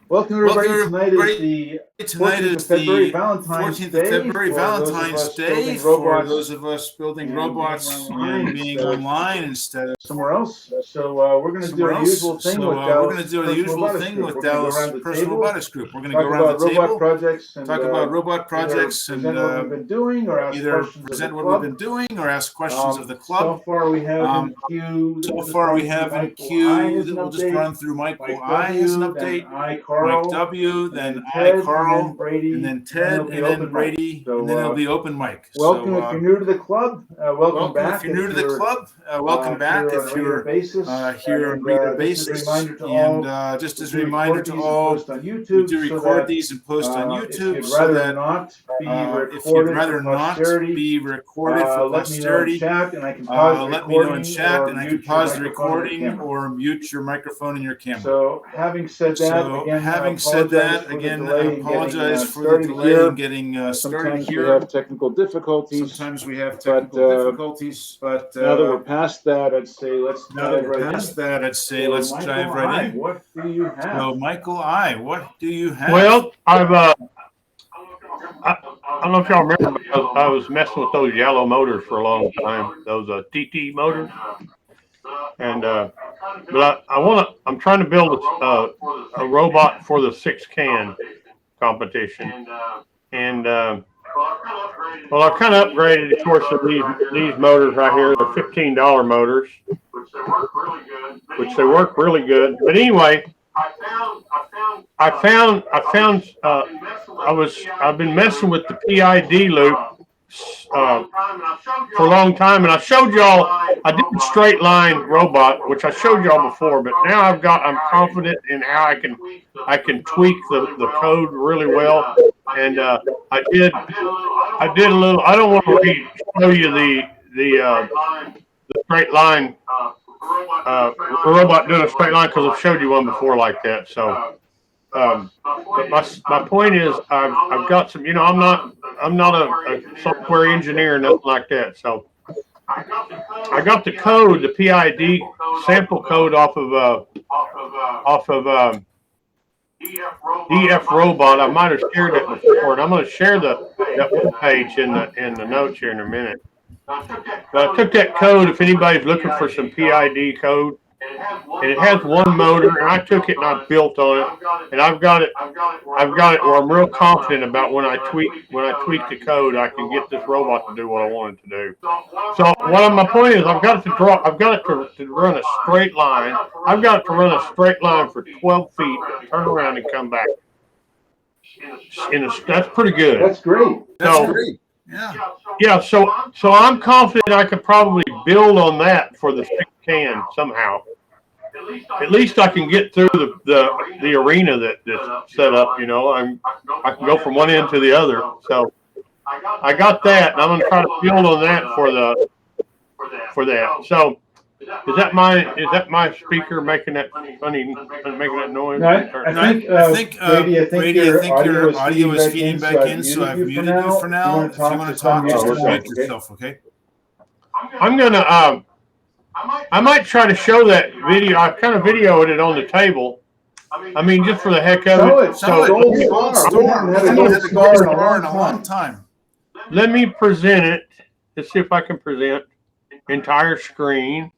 Welcome everybody. Tonight is the 14th of February, Valentine's Day, for those of us building robots and being online instead of somewhere else. So we're going to do our usual thing with Dallas Personal Robotics Group. We're going to go around the table, talk about robot projects, and present what we've been doing, or ask either questions present of the what club. we've been doing or ask questions of the club. So far we have in queue. That we'll just run through. Michael I has an update. I, Carl, Mike W, then Ted, I, Carl, Brady, and then Ted, and then Brady, and then it'll be open mic. Welcome if you're new to the club. Welcome back. If you're new to the club, welcome back. If you're here on a regular basis, and just as a reminder to all, we do record these and post on YouTube, so that if you'd rather not be recorded for posterity, let me know in chat, and I can pause the recording or mute your microphone and your camera. So having said that, again, I apologize for the delay in getting started here. We have technical difficulties. Sometimes we have technical difficulties, but now that we're past that, I'd say let's dive right in. What do you have? So, Michael I, what do you have? Well, I don't know if y'all remember, but I was messing with those yellow motors for a long time, those TT motors, and but I'm trying to build a robot for the 6-can competition, and well, I kind of upgraded, of course, to these motors right here. They're $15 motors, which they work really good. But anyway, I've been messing with the PID loop for a long time, and I showed y'all I did a straight line robot, which I showed y'all before, but now I'm confident in how I can tweak the code really well, and I did a little. I don't want to show you the straight line robot doing a straight line, because I've showed you one before like that. So, but my point is, I've got some. I'm not a software engineer or nothing like that. So I got the code, the PID sample code off of DF Robot. I might have shared that before, and I'm going to share that web page in the notes here in a minute. But I took that code, if anybody's looking for some PID code, and it has one motor, and I took it and I built on it, and I've got it where I'm real confident about when I tweak the code, I can get this robot to do what I want it to do. So my point is, I've got it to run a straight line. I've got it to run a straight line for 12 feet, turn around and come back. That's pretty good. That's great. That's great. Yeah. So I'm confident I could probably build on that for the 6-can somehow. At least I can get through the arena that's set up. I can go from one end to the other. So I got that, and I'm going to try to build on that for that. So is that my speaker making that noise? I think Brady, your audio is feeding back in, so I've muted you for now. If you want to talk, just mute yourself, okay? I'm gonna I might try to show that video. I kind of videoed it on the table. I mean, just for the heck of it. Star in a long time. Let me present it. Let's see if I can present entire screen.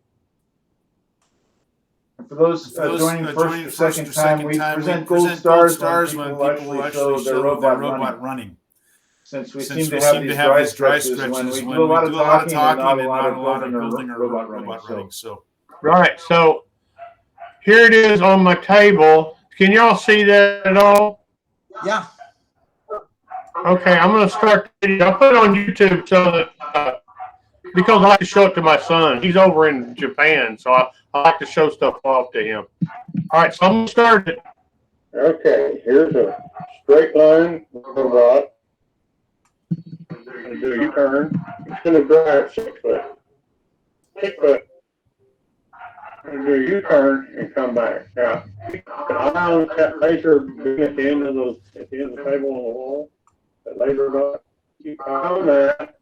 For those joining first or second time, we present gold stars when people actually show their robot running. Since we seem to have these dry stretches when we do a lot of talking and not a lot of building or robot running. So. Right, so here it is on my table. Can y'all see that at all? Yeah. Okay, I'm going to start the video. I'll put it on YouTube so that because I like to show it to my son. He's over in Japan, so I like to show stuff off to him. All right, so I'm going to start it. Okay, here's a straight line robot. And do a turn. It's going to drive 6 foot. 6 foot. And do a U-turn and come back. Now, eye on that laser being at the end of the table on the wall. That laser dot. Keep eye on that.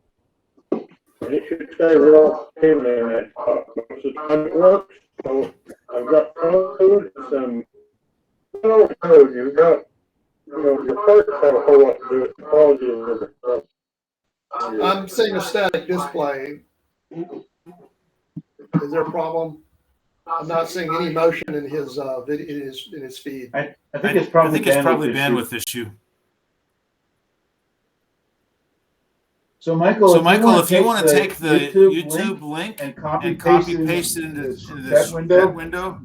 And it should stay real stable in that spot. Most of the time it works. So I've got code and some code. You've got, your parts have a whole lot to do with topology and other stuff. I'm seeing a static display. Is there a problem? I'm not seeing any motion in his video in his feed. I think it's probably bandwidth issue. So Michael, if you want to take the YouTube link and copy paste it into this window.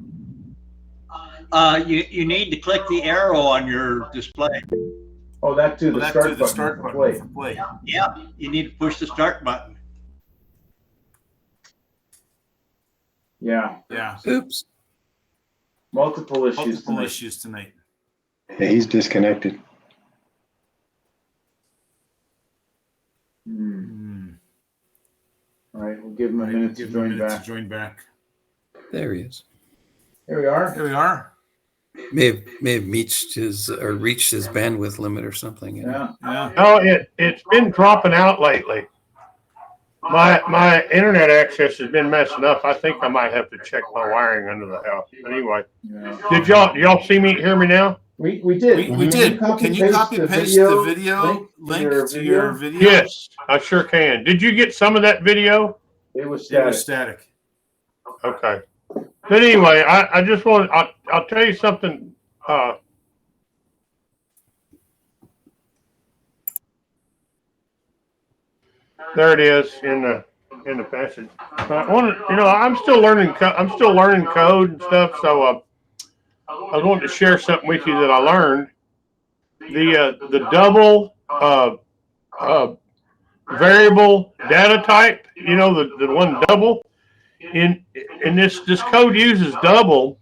You need to click the arrow on your display. Oh, that too. The start button for play. Yeah, you need to push the start button. Yeah. Oops. Multiple issues tonight. Yeah, he's disconnected. All right, we'll give him a minute to join back. There he is. Here we are. May have reached his bandwidth limit or something. Yeah. No, it's been dropping out lately. My internet access has been messing up. I think I might have to check my wiring under the house. Anyway, did y'all hear me now? We did. We did. Can you copy paste the video link to your video? Yes, I sure can. Did you get some of that video? It was static. Okay. But anyway, I just want I'll tell you something. There it is in the passage. I want to, I'm still learning code and stuff. So I wanted to share something with you that I learned. The double variable data type. The one double in this code uses double.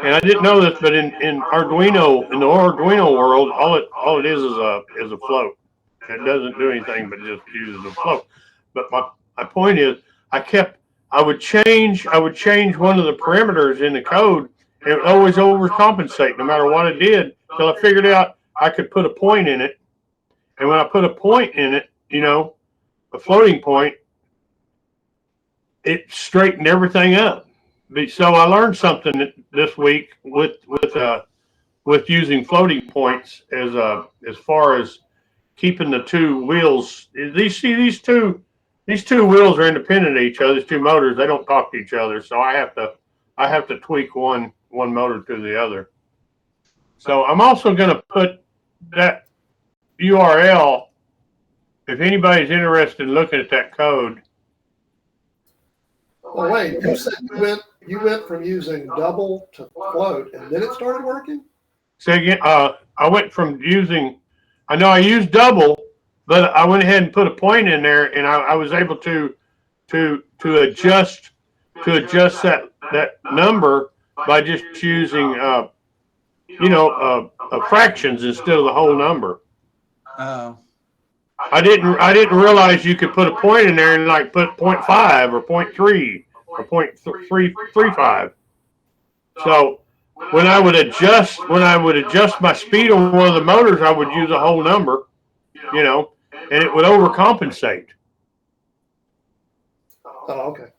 And I didn't know this, but in Arduino, in the Arduino world, all it is a float. It doesn't do anything but just uses a float. But my point is, I would change one of the parameters in the code, and it would always overcompensate no matter what I did, until I figured out I could put a point in it. And when I put a point in it, a floating point, it straightened everything up. So I learned something this week with using floating points as far as keeping the two wheels. These two wheels are independent of each other. These two motors, they don't talk to each other. So I have to tweak one motor to the other. So I'm also going to put that URL if anybody's interested in looking at that code. Well, wait, you said you went from using double to float, and then it started working? Say again. I went from using. I know I used double, but I went ahead and put a point in there, and I was able to adjust that number by just using fractions instead of the whole number. Oh. I didn't realize you could put a point in there and like put 0.5 or 0.3 or 0.335. So when I would adjust my speed on one of the motors, I would use a whole number, and it would overcompensate. Oh, okay.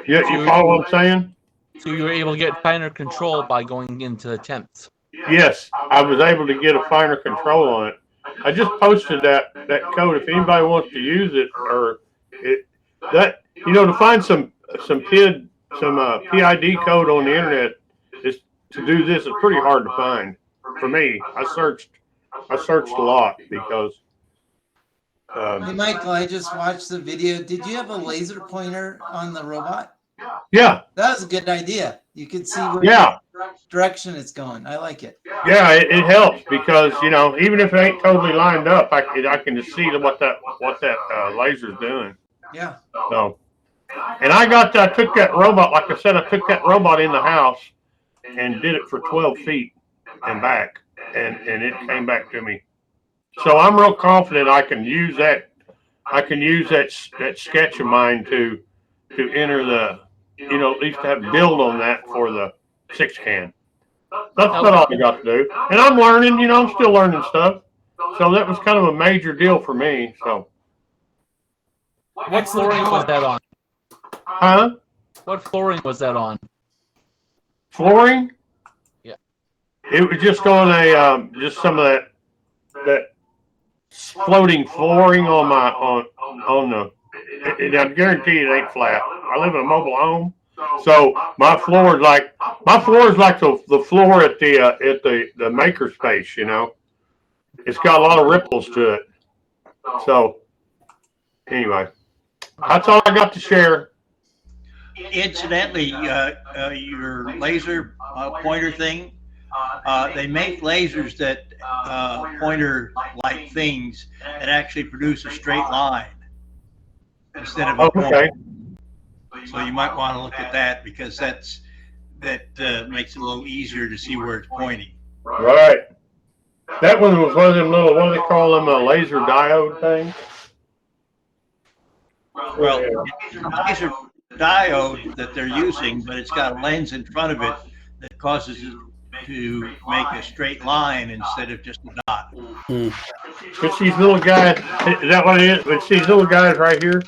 You follow what I'm saying? So you were able to get finer control by going into tenths. Yes, I was able to get a finer control on it. I just posted that code. If anybody wants to use it, to find some PID code on the internet to do this is pretty hard to find. For me, I searched a lot because. Hey, Michael, I just watched the video. Did you have a laser pointer on the robot? Yeah. That was a good idea. You could see where direction it's going. I like it. Yeah, it helps because even if it ain't totally lined up, I can just see what that laser's doing. Yeah. So, and I took that robot, like I said, I took that robot in the house and did it for 12 feet and back, and it came back to me. So I'm real confident I can use that. I can use that sketch of mine to enter the, at least have build on that for the 6-can. That's not all I got to do. And I'm learning, I'm still learning stuff. So that was kind of a major deal for me. So. What flooring was that on? Huh? What flooring was that on? Flooring? Yeah. It was just on a just some of that floating flooring on the. And I guarantee it ain't flat. I live in a mobile home, so my floor is like the floor at the maker space. You know, it's got a lot of ripples to it. So anyway, that's all I got to share. Incidentally, your laser pointer thing, they make lasers that pointer-like things that actually produce a straight line instead of a point. Okay. So you might want to look at that because that makes it a little easier to see where it's pointing. Right. That one was one of them little, what do they call them, a laser diode thing? Well, it's a laser diode that they're using, but it's got a lens in front of it that causes it to make a straight line instead of just a dot. It's these little guys. Is that what it is? It's these little guys right here.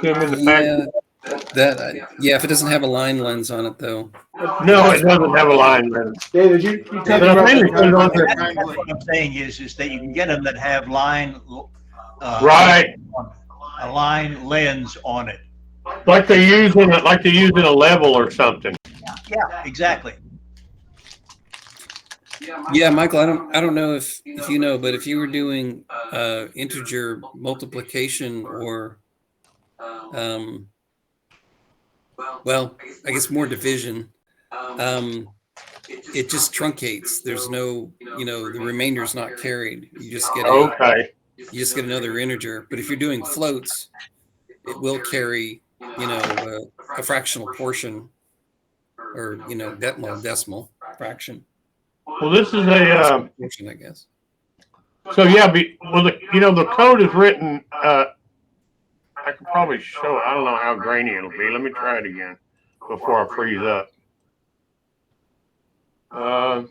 See them in the back? Yeah, if it doesn't have a line lens on it, though. No, it doesn't have a line lens. David, you But I mainly put it on there. That's what I'm saying is that you can get them that have line, Right. a line lens on it. Like they use in a level or something. Yeah, exactly. Yeah, Michael, I don't know if you know, but if you were doing integer multiplication or well, I guess more division, it just truncates. There's no, the remainder is not carried. You just get another integer. But if you're doing floats, it will carry, a fractional portion, or decimal fraction. Well, this is a portion, I guess. So yeah, the code is written. I could probably show it. I don't know how grainy it'll be. Let me try it again before I freeze up. And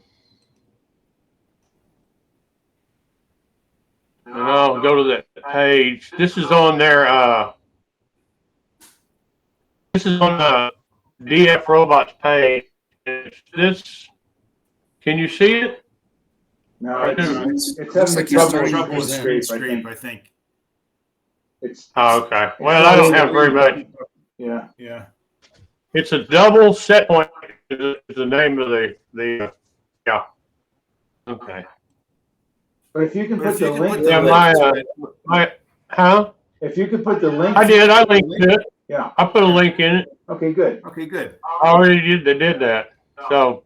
I'll go to that page. This is on their. This is on the DF Robots page. This. Can you see it? No, It's having like trouble with Scrape, I think. Okay. Well, I don't have very much. Yeah. It's a double set point. Is the name of the yeah. Okay. But if you can put the link. If you could put the link. I did. I linked it. Yeah. I put a link in it. Okay, good. I already did. They did that. So.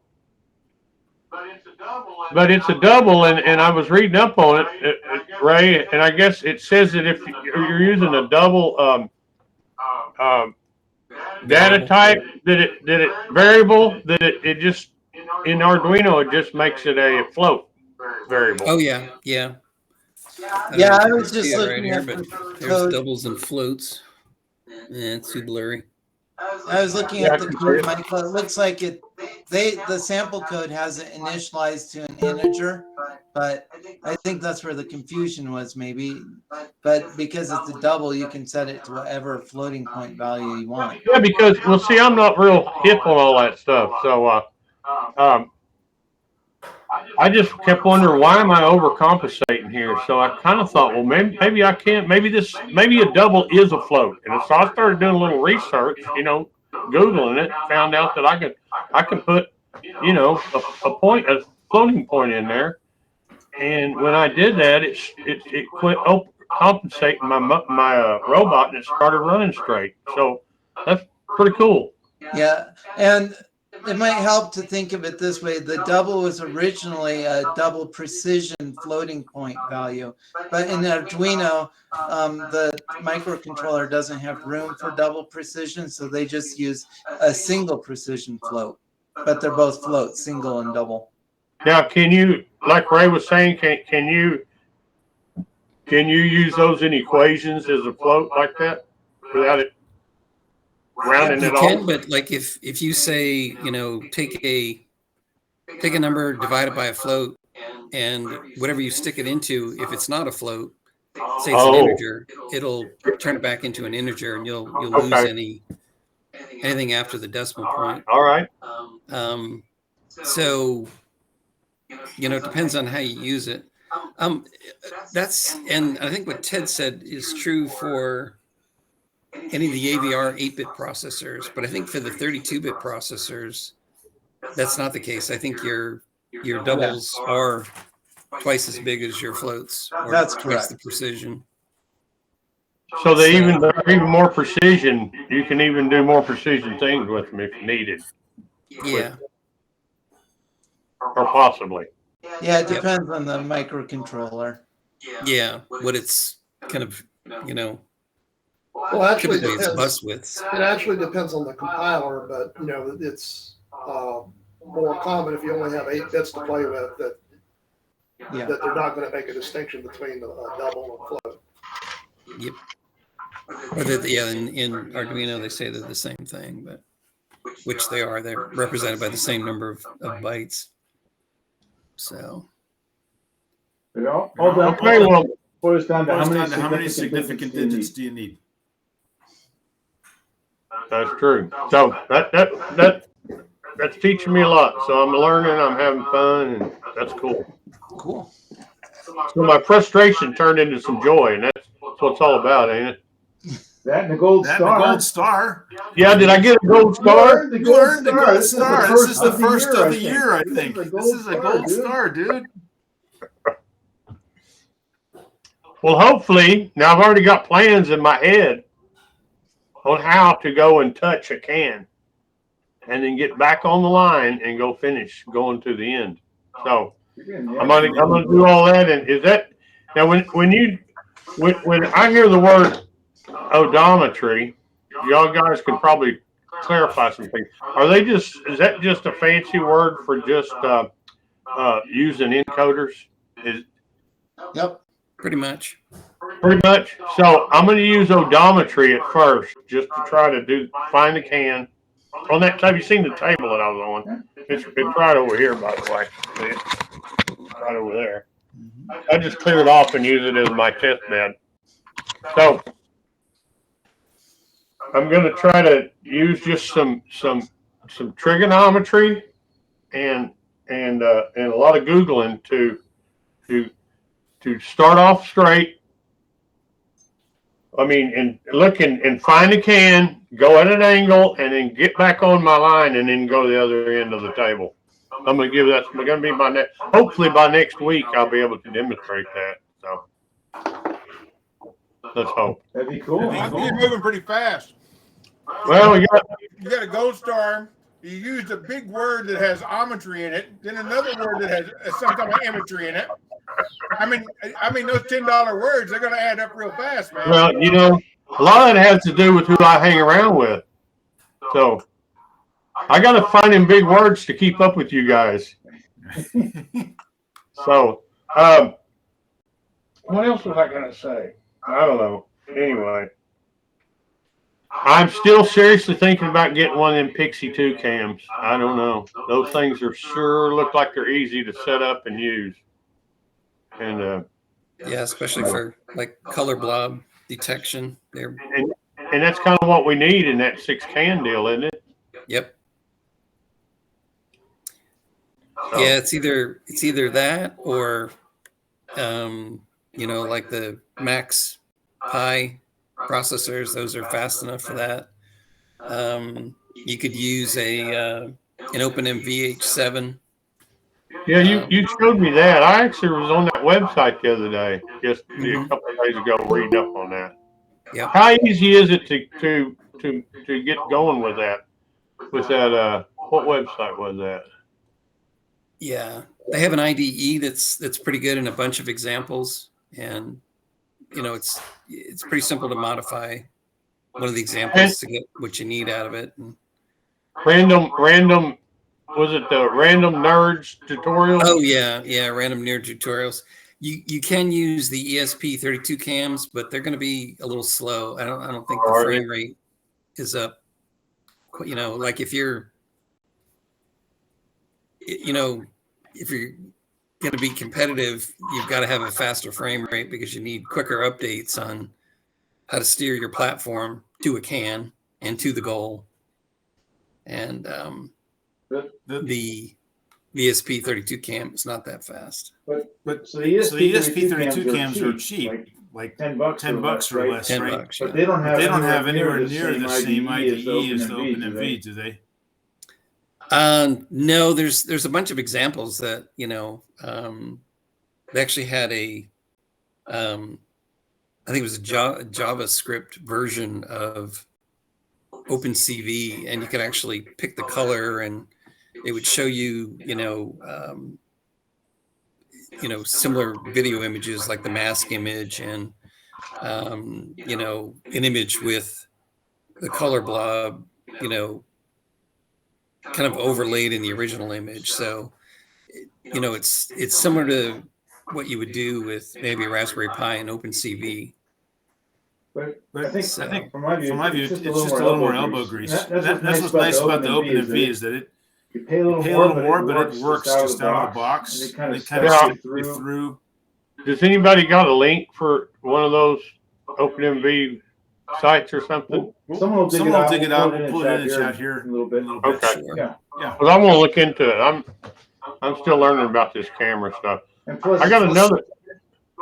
But it's a double, and I was reading up on it, Ray, and I guess it says that if you're using a double data type, that it variable, that it just in Arduino it just makes it a float variable. Oh yeah. I was just looking at but the there's code. doubles and floats. Yeah, it's too blurry. I was looking at the code, Michael. It looks like the sample code has it initialized to an integer, but I think that's where the confusion was maybe. But because it's a double, you can set it to whatever floating point value you want. Yeah, because see, I'm not real hip on all that stuff, so I just kept wondering, why am I overcompensating here? So I kind of thought, well, maybe I can't. Maybe a double is a float. And so I started doing a little research, Googling it, found out that I can put, a floating point in there. And when I did that, it quit compensating my robot, and it started running straight. So that's pretty cool. Yeah, and it might help to think of it this way. The double was originally a double precision floating point value, but in Arduino, the microcontroller doesn't have room for double precision, so they just use a single precision float, but they're both floats, single and double. Now, can you, like Ray was saying, can you use those in equations as a float like that without it rounding it off? You can, but like if you say, take a number, divide it by a float, and whatever you stick it into, if it's not a float, say it's an integer, it'll turn it back into an integer, and you'll lose anything after the decimal point. All right. So, you know, it depends on how you use it. And I think what Ted said is true for any of the AVR 8-bit processors, but I think for the 32-bit processors, that's not the case. I think your doubles are twice as big as your floats, or That's twice correct. the precision. So they're even more precision. You can even do more precision things with them if needed. Yeah. Or possibly. Yeah, it depends on the microcontroller. Yeah, what it's kind of, you know, Well, actually, typically it's depends. bus widths. It actually depends on the compiler, but you know, it's more common if you only have 8 bits to play with that they're not going to make a distinction between the double and float. Yep. Or that, yeah, in Arduino they say they're the same thing, but which they are. They're represented by the same number of bytes. So. It all boils down to how many significant digits do you need? That's true. So that's teaching me a lot. So I'm learning, I'm having fun, and that's cool. Cool. So my frustration turned into some joy, and that's what it's all about, ain't it? That and the gold star. Yeah, did I get a gold star? You earned the gold star. This is the first of the year, I think. This is a gold star, dude. Well, hopefully, now I've already got plans in my head on how to go and touch a can and then get back on the line and go finish going to the end. So I'm gonna do all that. And is that now when I hear the word odometry, y'all guys can probably clarify some things. Is that just a fancy word for just using encoders? Yep. Pretty much. So I'm going to use odometry at first, just to try to find the can. On that table, you seen the table that I was on? It's right over here, by the way. Right over there. I just clear it off and use it as my test bed. So I'm going to try to use just some trigonometry and a lot of Googling to start off straight. I mean, and look and find a can, go at an angle, and then get back on my line, and then go to the other end of the table. I'm going to give that's going to be my next. Hopefully by next week I'll be able to demonstrate that. So let's hope. That'd be cool. You're moving pretty fast. Well, you got a gold star. You used a big word that has ometry in it, then another word that has some kind of imagery in it. I mean, those $10 words, they're going to add up real fast, man. Well, you know, a lot of it has to do with who I hang around with. So I got to find them big words to keep up with you guys. So, what else was I going to say? I don't know. Anyway, I'm still seriously thinking about getting one of them Pixie 2 cams. I don't know. Those things sure look like they're easy to set up and use. And yeah, especially for like color blob detection. And that's kind of what we need in that 6 can deal, isn't it? Yep. So. Yeah, it's either that or you know, like the Max Pi processors, those are fast enough for that. You could use an OpenMVH7. Yeah, you showed me that. I actually was on that website the other day, just a couple of days ago, reading up on that. Yeah. How easy is it to get going with that? With that, what website was that? Yeah, they have an IDE that's pretty good and a bunch of examples, and you know it's pretty simple to modify one of the examples to get what you need out of it. And random. Was it the Random Nerds tutorial? Oh yeah, Random Nerd tutorials. You can use the ESP32 cams, but they're going to be a little slow. I don't think the frame rate is up. You know, like if you're going to be competitive, you've got to have a faster frame rate because you need quicker updates on how to steer your platform to a can and to the goal. And the ESP32 cam is not that fast. But so the ESP32 cams are cheap, like $10 or less, $10, right? yeah. But they don't have anywhere near the same IDE as the OpenMV, do they? No, there's a bunch of examples that, they actually had I think it was a JavaScript version of OpenCV, and you could actually pick the color, and it would show you, similar video images like the mask image and, an image with the color blob, kind of overlaid in the original image. So, it's similar to what you would do with maybe a Raspberry Pi and OpenCV. But I think from my view, it's just a little more elbow grease. That's what's nice about the OpenMV is that you pay a little more, but it works just out of the box. And it kind of see through. Does anybody got a link for one of those OpenMV sites or something? Someone will dig it out. We'll pull it in the chat here in a little bit. Okay. Sure. Yeah. Well, I want to look into it. I'm still learning about this camera stuff. And plus, I got another.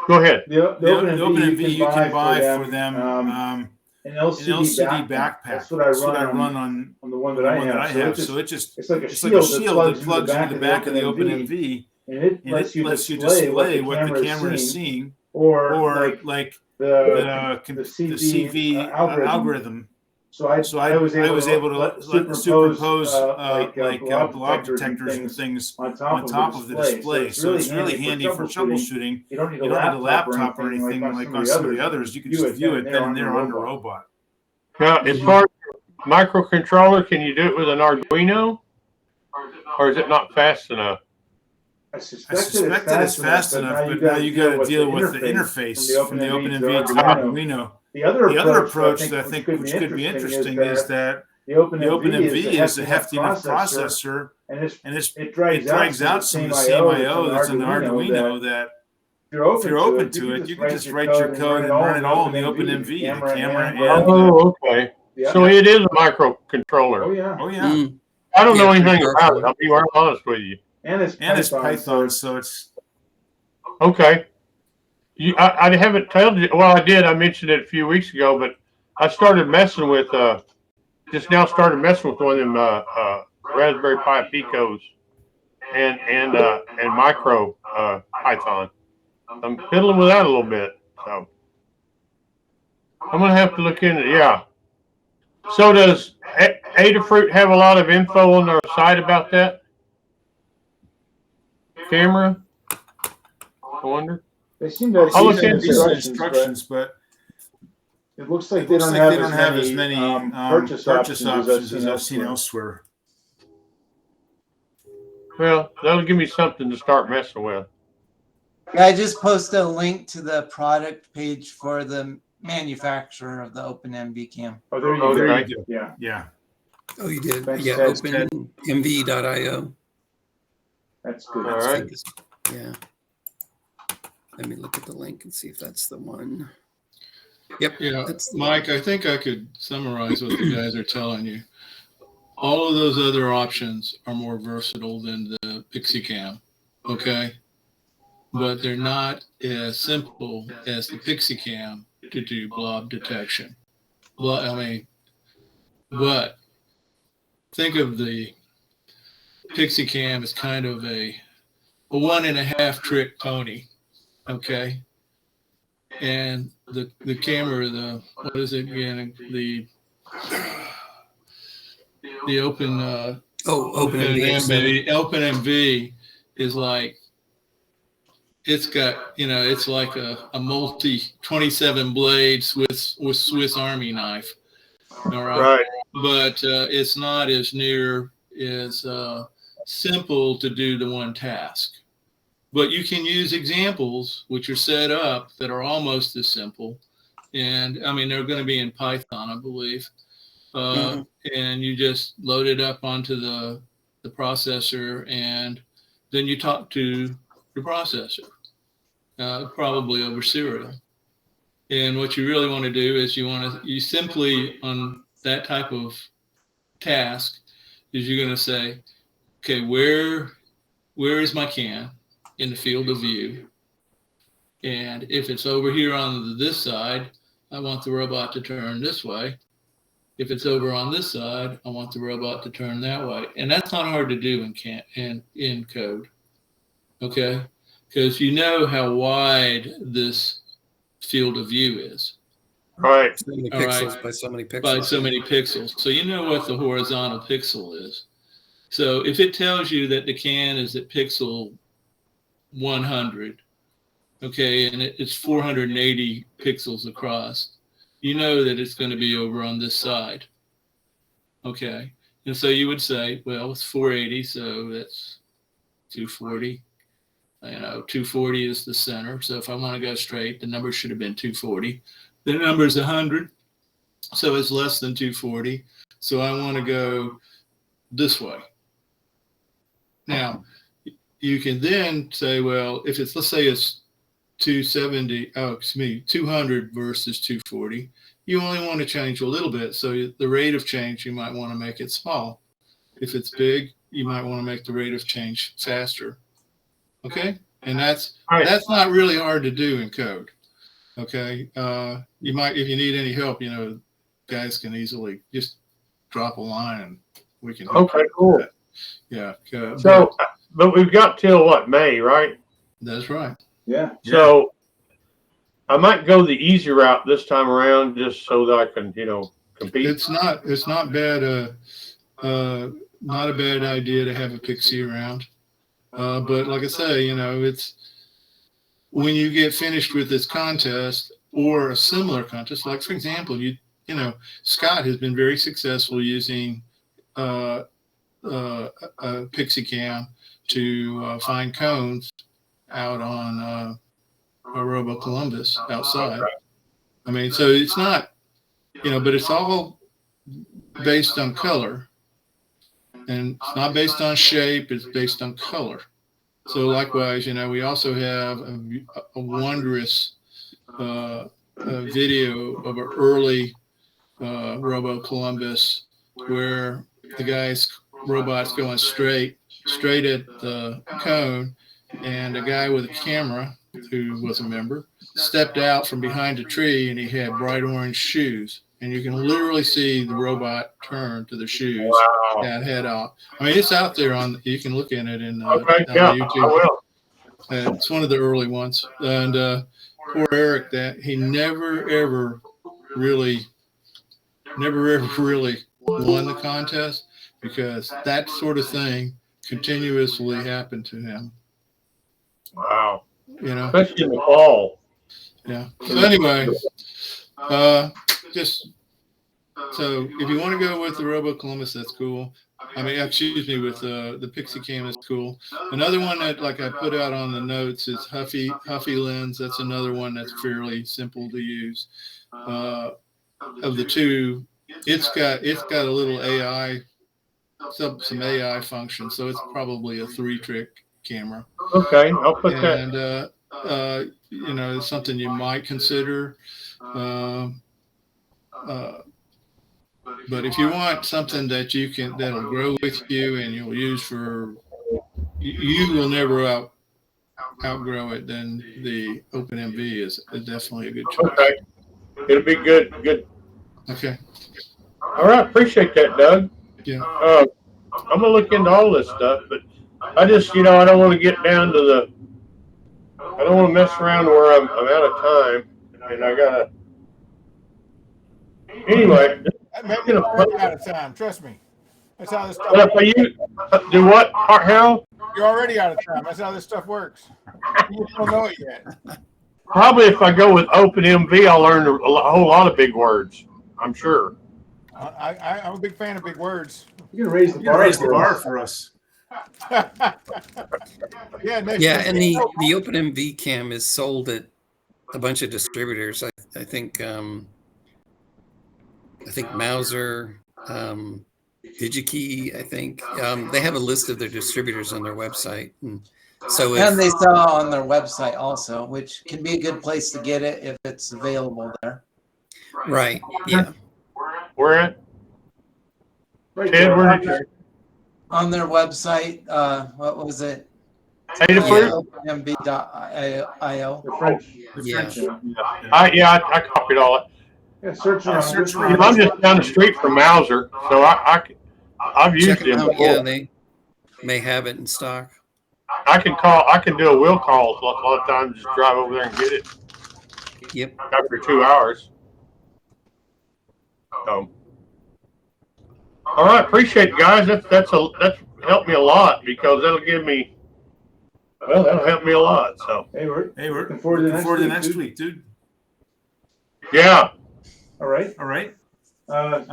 Go ahead. The OpenMV you can buy for them an LCD backpack. That's what I run on the one that I have. So it's like a shield that plugs into the back of the OpenMV, and it lets you display what the camera is seeing, or like the CV algorithm. So I was able to superimpose blob detectors and things on top of the display. So it's really handy for troubleshooting. You don't need a laptop or anything like on some of the others. You can just view it then and there on the robot. Now, as far as microcontroller, can you do it with an Arduino, or is it not fast enough? I suspect that it's fast enough, but now you got to deal with the interface from the OpenMV to the Arduino. The other approach that I think which could be interesting is that the OpenMV is a hefty enough processor, and it drags out some of the same I/O that's in the Arduino. That if you're open to it, you can just write your code and run it all in the OpenMV, the camera and. Oh, okay. So it is a microcontroller. Oh yeah. Mm. I don't know anything about it. I'll be very honest with you. And it's Python, so it's okay. I haven't told you. Well, I did. I mentioned it a few weeks ago, but I started messing with just now started messing with one of them Raspberry Pi Picos and micro Python. I'm fiddling with that a little bit, so I'm gonna have to look into it. Yeah. So does Adafruit have a lot of info on their site about that camera? I wonder. They seem to have instructions, but it looks like they don't have as many purchase options as I've seen elsewhere. Well, that'll give me something to start messing with. I just posted a link to the product page for the manufacturer of the OpenMV cam. Oh, there you go. Yeah. Oh, you did? Thanks, yeah, openmv.io. That's good. All right. Yeah. Let me look at the link and see if that's the one. Yep. Yeah, Mike, I think I could summarize what the guys are telling you. All of those other options are more versatile than the PixieCam, okay? But they're not as simple as the PixieCam to do blob detection. But think of the PixieCam as kind of a 1.5 trick pony, okay? And the camera, what is it again? The OpenMV is like, it's got, it's like a multi 27 blades with Swiss Army knife. All right. But it's not as near as simple to do the one task. But you can use examples which are set up that are almost as simple. And I mean, they're going to be in Python, I believe. And you just load it up onto the processor, and then you talk to the processor, probably over serial. And what you really want to do is you simply, on that type of task, is you're going to say, okay, where where is my can in the field of view? And if it's over here on this side, I want the robot to turn this way. If it's over on this side, I want the robot to turn that way. And that's not hard to do in code. Okay? Because you know how wide this field of view is. Right. So many pixels by so many pixels. By so many pixels. So you know what the horizontal pixel is. So if it tells you that the can is at pixel 100, okay, and it's 480 pixels across, you know that it's going to be over on this side. Okay. And so you would say, well, it's 480, so that's 240. 240 is the center. So if I want to go straight, the number should have been 240. The number is 100, so it's less than 240. So I want to go this way. Now, you can then say, well, if it's, let's say it's 200 versus 240, you only want to change a little bit. So the rate of change, you might want to make it small. If it's big, you might want to make the rate of change faster. Okay? And that's not really hard to do in code. Okay? You might, if you need any help, guys can easily just drop a line and we can help. Okay, cool. Yeah. But we've got till what, May, right? That's right. Yeah. So I might go the easy route this time around, just so that I can, compete. It's not bad. Not a bad idea to have a pixie around. But like I say, it's when you get finished with this contest or a similar contest, like for example, Scott has been very successful using a pixie cam to find cones out on Robo Columbus outside. I mean, so it's not, but it's all based on color. And it's not based on shape, it's based on color. So likewise, we also have a wondrous video of an early Robo Columbus where the robot's going straight at the cone, and a guy with a camera who was a member stepped out from behind a tree, and he had bright orange shoes. And you can literally see the robot turn to the shoes. Wow. That head out. I mean, it's out there you can look at it on YouTube. I will. It's one of the early ones. And poor Eric, that he never ever really won the contest because that sort of thing continuously happened to him. Wow. Especially in the fall. Yeah. So anyway, so if you want to go with the Robo Columbus, that's cool. I mean, excuse me, with the Pixie Cam is cool. Another one that I put out on the notes is Huffy Lens. That's another one that's fairly simple to use. Of the two, it's got a little AI, some AI function, so it's probably a 3-trick camera. Okay, I'll put that. And it's something you might consider. But if you want something that that'll grow with you and you'll use you will never outgrow it, then the OpenMV is definitely a good choice. Okay. It'll be good. Okay. All right. Appreciate that, Doug. Yeah. I'm going to look into all this stuff, but I just, I don't want to get down to I don't want to mess around where I'm out of time and I got to. Anyway. I'm already out of time. Trust me. That's how this stuff works. Do what, Harold? You're already out of time. That's how this stuff works. You don't know it yet. Probably if I go with OpenMV, I'll learn a whole lot of big words. I'm sure. I'm a big fan of big words. You're going to raise the bar for us. Yeah, and the OpenMV cam is sold at a bunch of distributors. I think Mauser, DigiKey, I think. They have a list of their distributors on their website. And they sell on their website also, which can be a good place to get it if it's available there. Right, yeah. Where at? Right Ted, there. where did you... On their website, what was it? Adafruit? MB.io. The French. Yeah. I copied all it. Yeah, search around. Search You know, I'm just down the street from Mauser, so I've used Check them them out. Yeah, before. they may have it in stock. I can do a will call a lot of times, just drive over there and get it. Yep. After 2 hours. So, all right, appreciate it, guys. That's helped me a lot because that'll help me a lot. So, Hey, we're looking forward to the next week, dude. Yeah. All right. So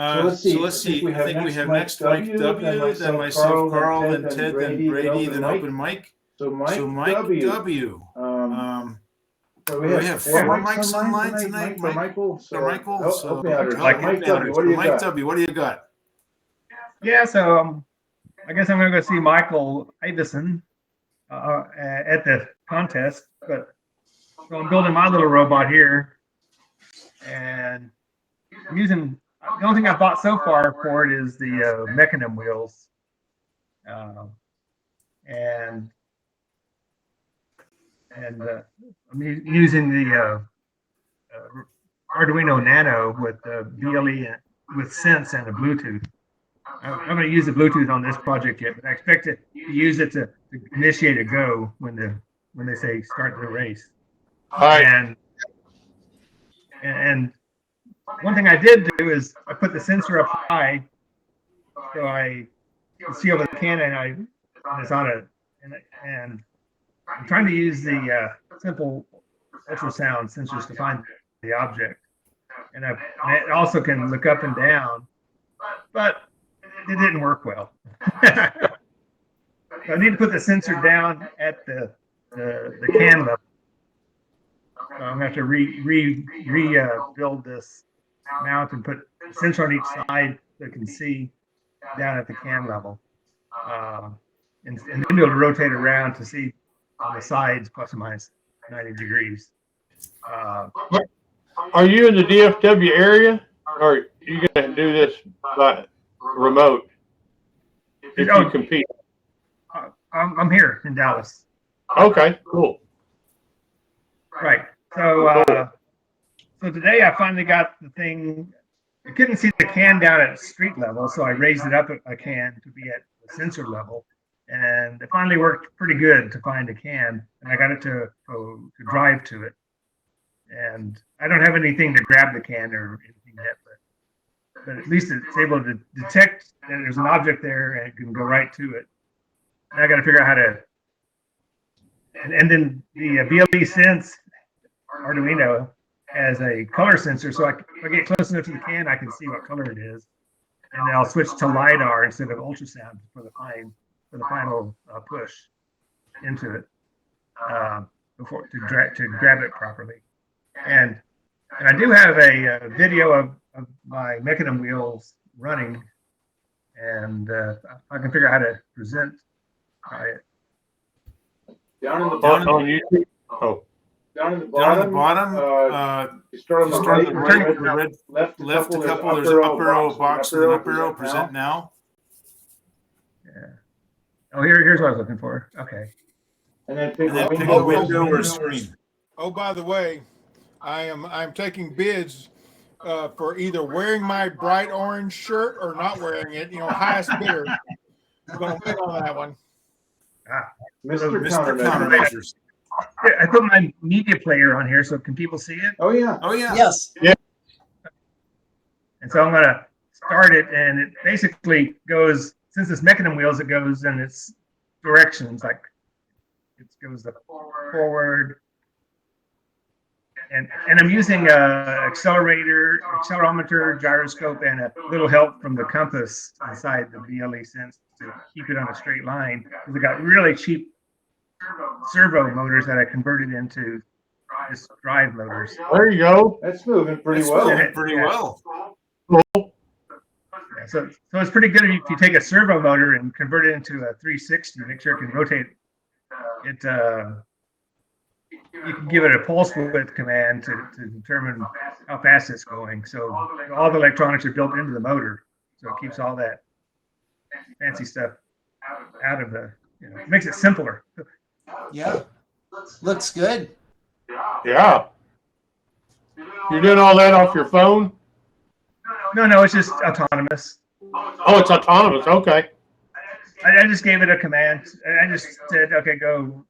let's see. I think we have next Mike W, then myself, Carl, then Ted, then Brady, then open Mike. So Mike W. So we have 4 mics online tonight. Michael. Help me out here. Mike W, what do you got? Mike W, what do you got? Yeah, so I guess I'm going to go see Michael Avison at the contest. But so I'm building my little robot here, and I'm using the only thing I bought so far for it is the mechanism wheels, and I'm using the Arduino Nano with BLE with Sense and a Bluetooth. I'm going to use the Bluetooth on this project yet, but I expect to use it to initiate a go when they say start the race. All right. And one thing I did do is I put the sensor up high so I can see over the can, and it's on it, and I'm trying to use the simple ultrasound sensors to find the object, and it also can look up and down, but it didn't work well. So I need to put the sensor down at the can level. So I'm going to have to rebuild this mount and put the sensor on each side so it can see down at the can level, and then be able to rotate around to see on the sides plus or minus 90 degrees. Are you in the DFW area, or are you going to do this by remote if you compete? I'm here in Dallas. Okay, cool. Right. So so today I finally got the thing. I couldn't see the can down at street level, so I raised it up a can to be at the sensor level, and it finally worked pretty good to find a can, and I got it to drive to it. And I don't have anything to grab the can or anything yet, but at least it's able to detect that there's an object there and it can go right to it. And I got to figure out how to. And then the BLE Sense Arduino has a color sensor, so if I get close enough to the can, I can see what color it is, and then I'll switch to LiDAR instead of ultrasound for the final push into it before to grab it properly. And I do have a video of my mechanism wheels running, and I can figure out how to present it. Down in the bottom. On YouTube? Oh. Down in the bottom. You start on the right, left a couple. There's an upper arrow box with an upper arrow. Present now. Yeah. Oh, here's what I was looking for. Okay. And then pick a window or screen. Oh, by the way, I'm taking bids for either wearing my bright orange shirt or not wearing it. Highest bidder. I'm going to bid on that one. Mr. Countermeasures. I put my media player on here, so can people see it? Oh yeah. Yes. Yeah. And so I'm going to start it, and it basically goes, since it's mechanism wheels, it goes in its directions, like it goes forward. And I'm using a accelerometer, gyroscope, and a little help from the compass inside the BLE Sense to keep it on a straight line. Because I got really cheap servo motors that I converted into just drive motors. There you go. That's moving pretty well. Yeah, so it's pretty good if you take a servo motor and convert it into a 360, make sure it can rotate it. You can give it a pulse width command to determine how fast it's going. So all the electronics are built into the motor, so it keeps all that fancy stuff out of the, it makes it simpler. Yeah. Looks good. Yeah. You're doing all that off your phone? No, it's just autonomous. Oh, it's autonomous. Okay. I just gave it a command. I just said, okay, go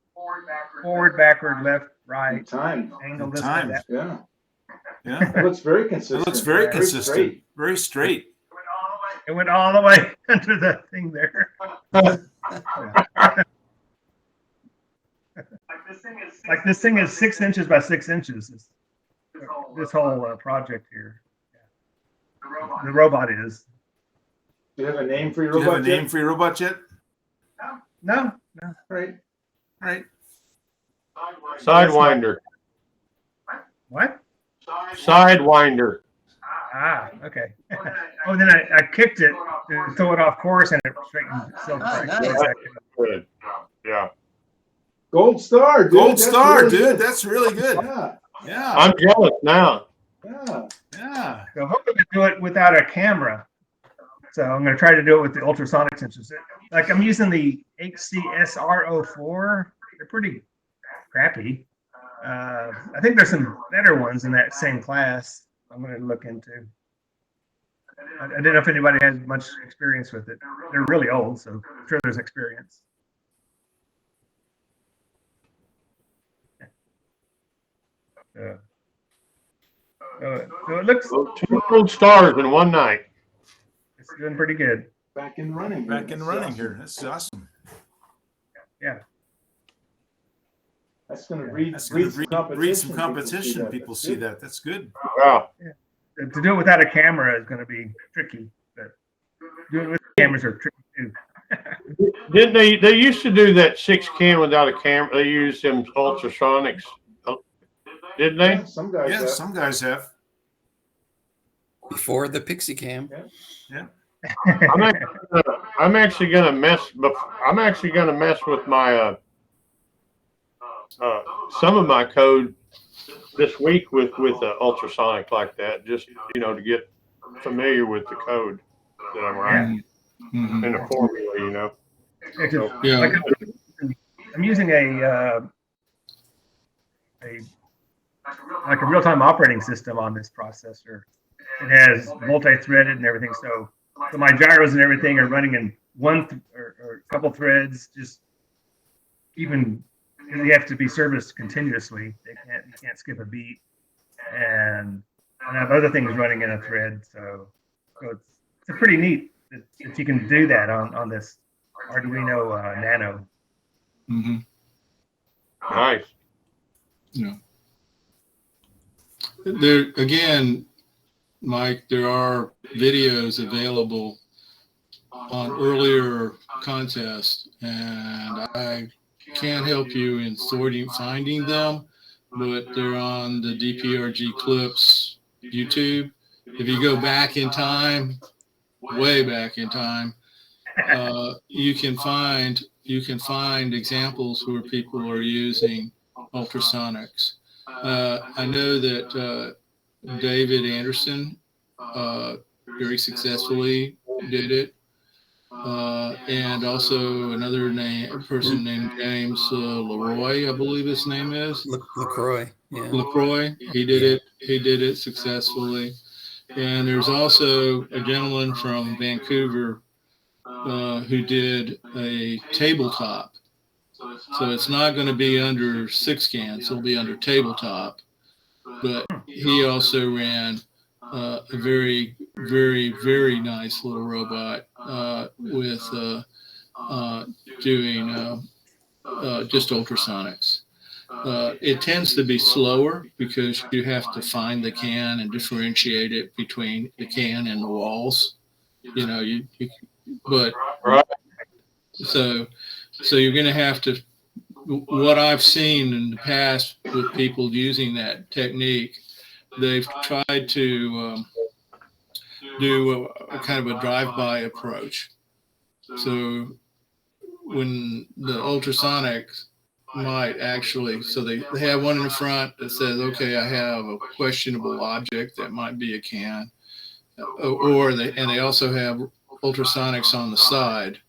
forward, backward, left, right, Time. angle this way, that. Yeah. Yeah. It looks very consistent. It looks very consistent. Very straight. It went all the way under the thing there. Like this thing is 6 inches by 6 inches. This whole project here. The robot is. Do you have a name for your Do you robot? have a name for your robot yet? No. Right. Right. Sidewinder. What? Sidewinder. Ah, okay. Oh, then I kicked it to throw it off course, and it straightened itself back. Nice. Good. Yeah. Gold star, dude. Gold That's star, really dude. good. That's really good. Yeah. Yeah. I'm jealous now. Yeah. Yeah. So hoping to do it without a camera. So I'm going to try to do it with the ultrasonic sensors. Like I'm using the HCSR04. They're pretty crappy. I think there's some better ones in that same class. I'm going to look into. I don't know if anybody has much experience with it. They're really old, so I'm sure there's experience. So it looks 2 gold stars in one night. it's doing pretty good. Back in running. Back in running here. That's awesome. Yeah. That's going to breed some competition. People see that. That's good. Wow. To do it without a camera is going to be tricky, but doing it with cameras are tricky too. Didn't they used to do that 6 can without a camera? They used them ultrasonics. Didn't they? Yeah, some guys have. Some guys have. Before the Pixie Cam. Yeah. I'm actually gonna mess with my some of my code this week with ultrasonic like that, just to get familiar with the code that I'm writing in the formula, So, Yeah. like I'm using a real-time operating system on this processor. It has multi-threaded and everything, so my gyros and everything are running in one or a couple threads. Just even they have to be serviced continuously. You can't skip a beat, and I have other things running in a thread. So it's a pretty neat that you can do that on this Arduino Nano. Mm-hmm. Nice. Yeah. There again, Mike, there are videos available on earlier contests, and I can't help you in finding them, but they're on the DPRG Clips YouTube. If you go back in time, way back in time, you can find examples where people are using ultrasonics. I know that David Anderson very successfully did it, and also another person named James Leroy, I believe his name is. LaCroix. Yeah. LaCroix. He did it. He did it successfully. And there's also a gentleman from Vancouver who did a tabletop. So it's not going to be under 6 cans. It'll be under tabletop. But he also ran a very, very, very nice little robot with doing just ultrasonics. It tends to be slower because you have to find the can and differentiate it between the can and the walls. But so you're going to have to. What I've seen in the past with people using that technique, they've tried to do a kind of a drive-by approach. So when the ultrasonics might actually, so they have one in the front that says, okay, I have a questionable object that might be a can, and they also have ultrasonics on the side.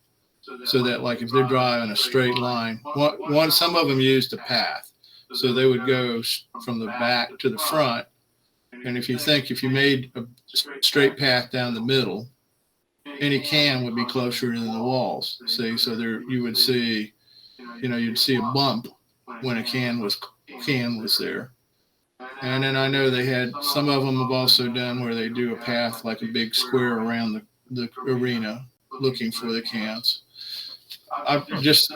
so that like if they're driving a straight line, some of them used a path. So they would go from the back to the front. And if you made a straight path down the middle, any can would be closer to the walls. See, so there you would see, you'd see a bump when a can was there. And then I know they had, some of them have also done where they do a path like a big square around the arena looking for the cans. I'm just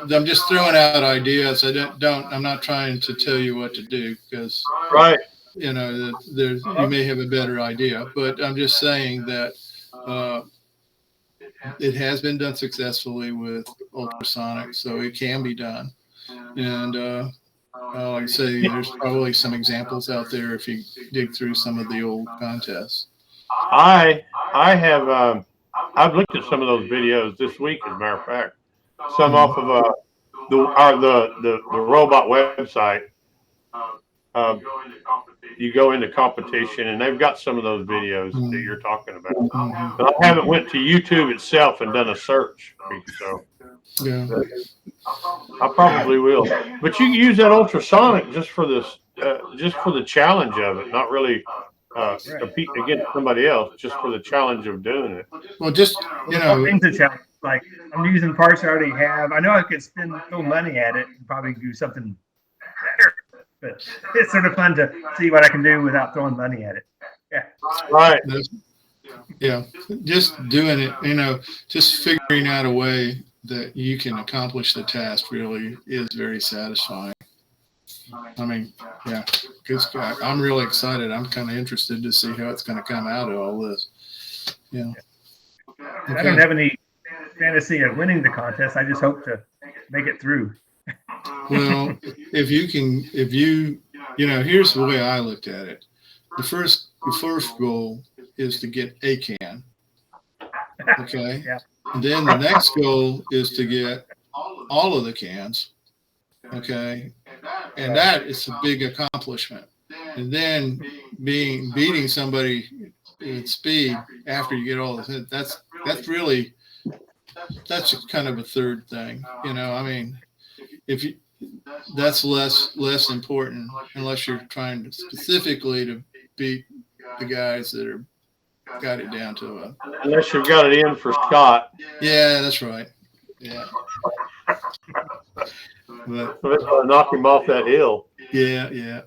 throwing out ideas. I'm not trying to tell you what to do, because right, you may have a better idea, but I'm just saying that it has been done successfully with ultrasonic, so it can be done. And like I say, there's probably some examples out there if you dig through some of the old contests. I have I've looked at some of those videos this week, as a matter of fact. Some off of the robot website. You go into competition, and they've got some of those videos that you're talking about. But I haven't went to YouTube itself and done a search. So yeah, I probably will. But you can use that ultrasonic just for this, just for the challenge of it, not really compete against somebody else, just for the challenge of doing it. Well, just things a challenge. Like I'm using parts I already have. I know I could throw money at it and probably do something better, but it's sort of fun to see what I can do without throwing money at it. Yeah. Right. Yeah. Just doing it, just figuring out a way that you can accomplish the task really is very satisfying. I mean, yeah, I'm really excited. I'm kind of interested to see how it's going to come out of all this. Yeah. Okay. I don't have any fantasy of winning the contest. I just hope to make it through. Well, here's the way I looked at it. The first goal is to get a can. Okay. Yeah. And then the next goal is to get all of the cans. Okay. And that is a big accomplishment. And then beating somebody in speed after you get all this, that's kind of a third thing. I mean, that's less important unless you're trying to specifically to beat the guys that are got it down to unless you've got it in for Scott. Yeah, that's right. Yeah. But knock him off that hill. Yeah, yeah.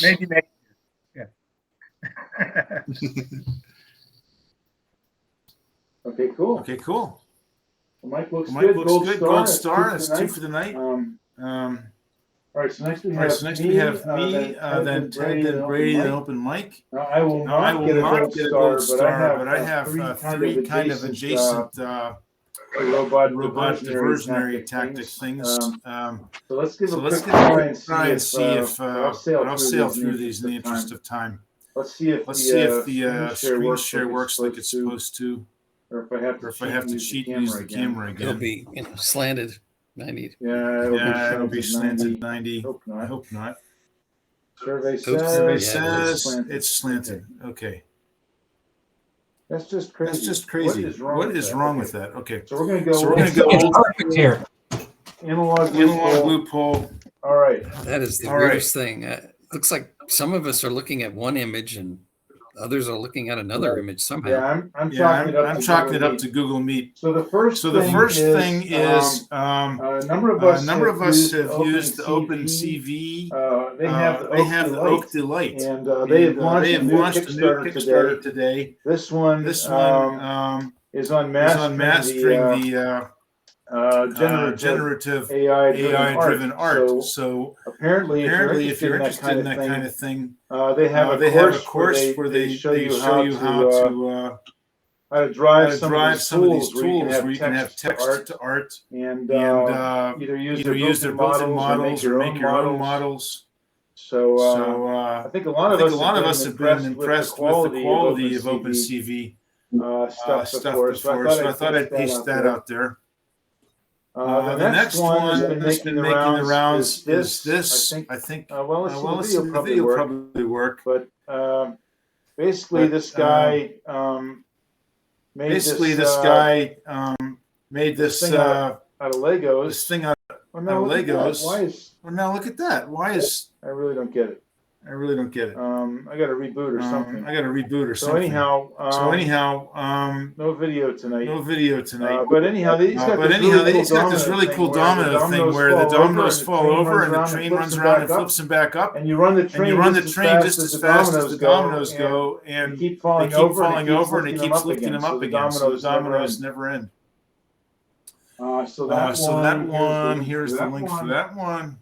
Maybe next year. Yeah. Okay, cool. Okay, cool. Well, Mike looks Mike good. looks good. Gold star. That's 2 for the night. All right, so next we have me, then Ted, then Brady, then Open Mike. Now, I will not get a gold star, but I have three kind of adjacent robot diversionary tactic things. So let's give a quick try and see if I'll sail through these in the interest of time. Let's see if the screen share works like it's supposed to, or if I have to cheat and use the camera again. It'll be slanted 90. Yeah, it'll be slanted 90. I hope not. Survey says it's slanted. Okay. That's just crazy. What is wrong with that? Okay. So we're going to go. It's perfect here. Analog loophole. All right. That is the weirdest thing. Looks like some of us are looking at one image and others are looking at another image somehow. Yeah, I'm chalking it up to Google Meet. So the first thing is a number of us have used the OpenCV. They have the Oak Delight, and they have launched a new Kickstarter today. This one is on mastering the generative AI-driven art. So apparently, if you're interested in that kind of thing, they have a course where they show you how to drive some of these tools where you can have text to art and either use their built-in models or make your own models. So I think a lot of us have been impressed with the quality of OpenCV stuff before. So I thought I'd paste that out there. The next one that's been making the rounds is this. I think. Let's see. The video probably work. But basically, this guy made this guy this out of Legos. This thing out of Legos. Why is? Well, now look at that. Why is? I really don't get it. I really don't get it. I got to reboot or something. So anyhow, no video tonight. No video tonight. But anyhow, he's got this really cool domino thing where the dominoes fall over and the train runs around and flips them back up. And you run the train just as fast as the dominoes go, and they keep falling over and it keeps lifting them up again. So the dominoes never end. So that one. Here's the link for that one.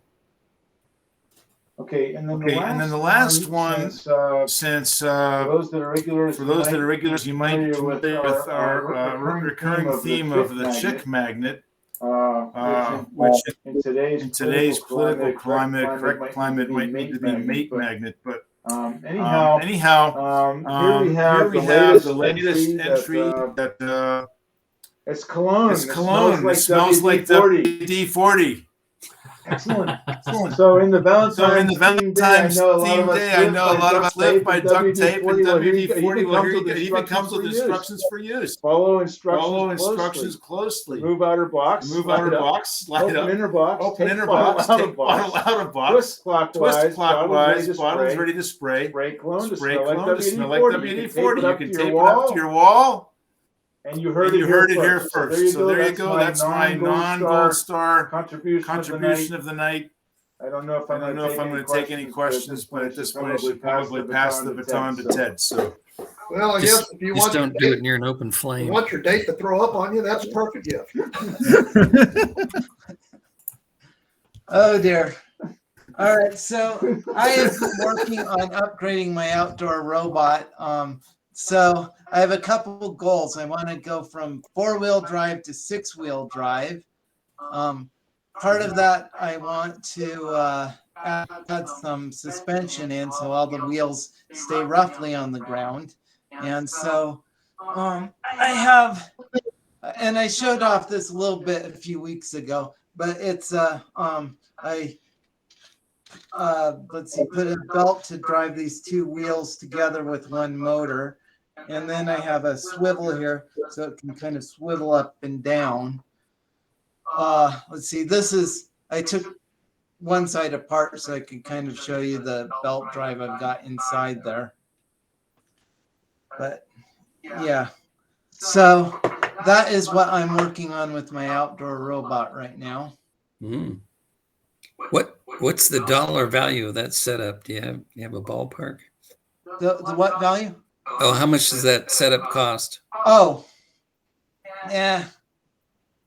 Okay, and then the last one, since for those that are regulars, you might be familiar with our recurring theme of the chick magnet, which in today's political climate, correct climate, might need to be a mate magnet. But anyhow, here we have the latest entry that it's cologne. It's cologne. It smells like WD-40. Excellent. So in the Valentine's theme day, I know a lot of us live by duct tape and WD-40. Well, here it even comes with instructions for use. Follow instructions closely. Remove outer box. Slide up. Open inner box. Take bottle out of box. Twist clockwise. Bottle is ready to spray. Spray cologne to smell like WD-40. You can tape it up to your wall. And you heard it here first. So there you go. That's my non-gold star contribution of the night. I don't know if I'm going to take any questions, but at this point, I should probably pass the baton to Ted. So, well, I guess if you want, don't do it near an open flame. You want your date to throw up on you? That's a perfect gift. Oh dear. All right, so I have been working on upgrading my outdoor robot. So I have a couple of goals. I want to go from 4-wheel drive to 6-wheel drive. Part of that, I want to add some suspension in so all the wheels stay roughly on the ground. And so I have, and I showed off this a little bit a few weeks ago, but it's let's see, put a belt to drive these two wheels together with one motor. And then I have a swivel here so it can kind of swivel up and down. Let's see, I took one side apart so I could kind of show you the belt drive I've got inside there. But yeah, so that is what I'm working on with my outdoor robot right now. What's the dollar value of that setup? Do you have a ballpark? The what value? Oh, how much does that setup cost? Oh, yeah.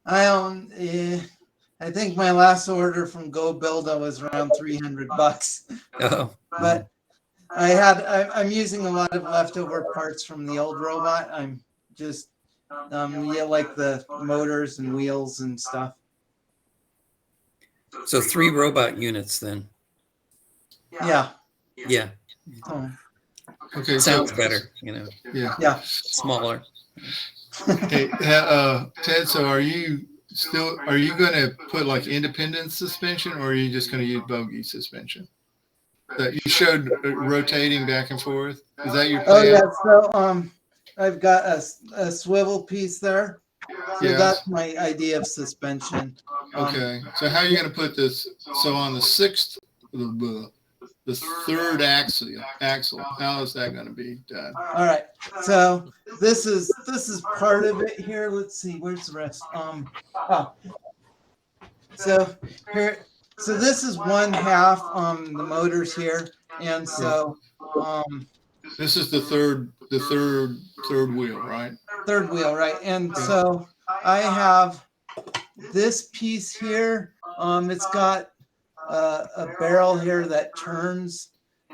I think my last order from Go Builda was around $300. Oh, but I'm using a lot of leftover parts from the old robot. I'm just like the motors and wheels and stuff. So 3 robot units then. Yeah. Yeah. Oh. Okay, sounds better, Yeah. Smaller. Hey, Ted, so are you going to put like independent suspension, or are you just going to use bogie suspension that you showed rotating back and forth? Is that your plan? Oh yeah, so I've got a swivel piece there. So that's my idea of suspension. Okay, so how are you going to put this? So on the third axle, how is that going to be done? All right, so this is part of it here. Let's see, where's the rest? So here, so this is one half the motors here, and so this is the third wheel, right? Third wheel, right? And so I have this piece here. It's got a barrel here that turns,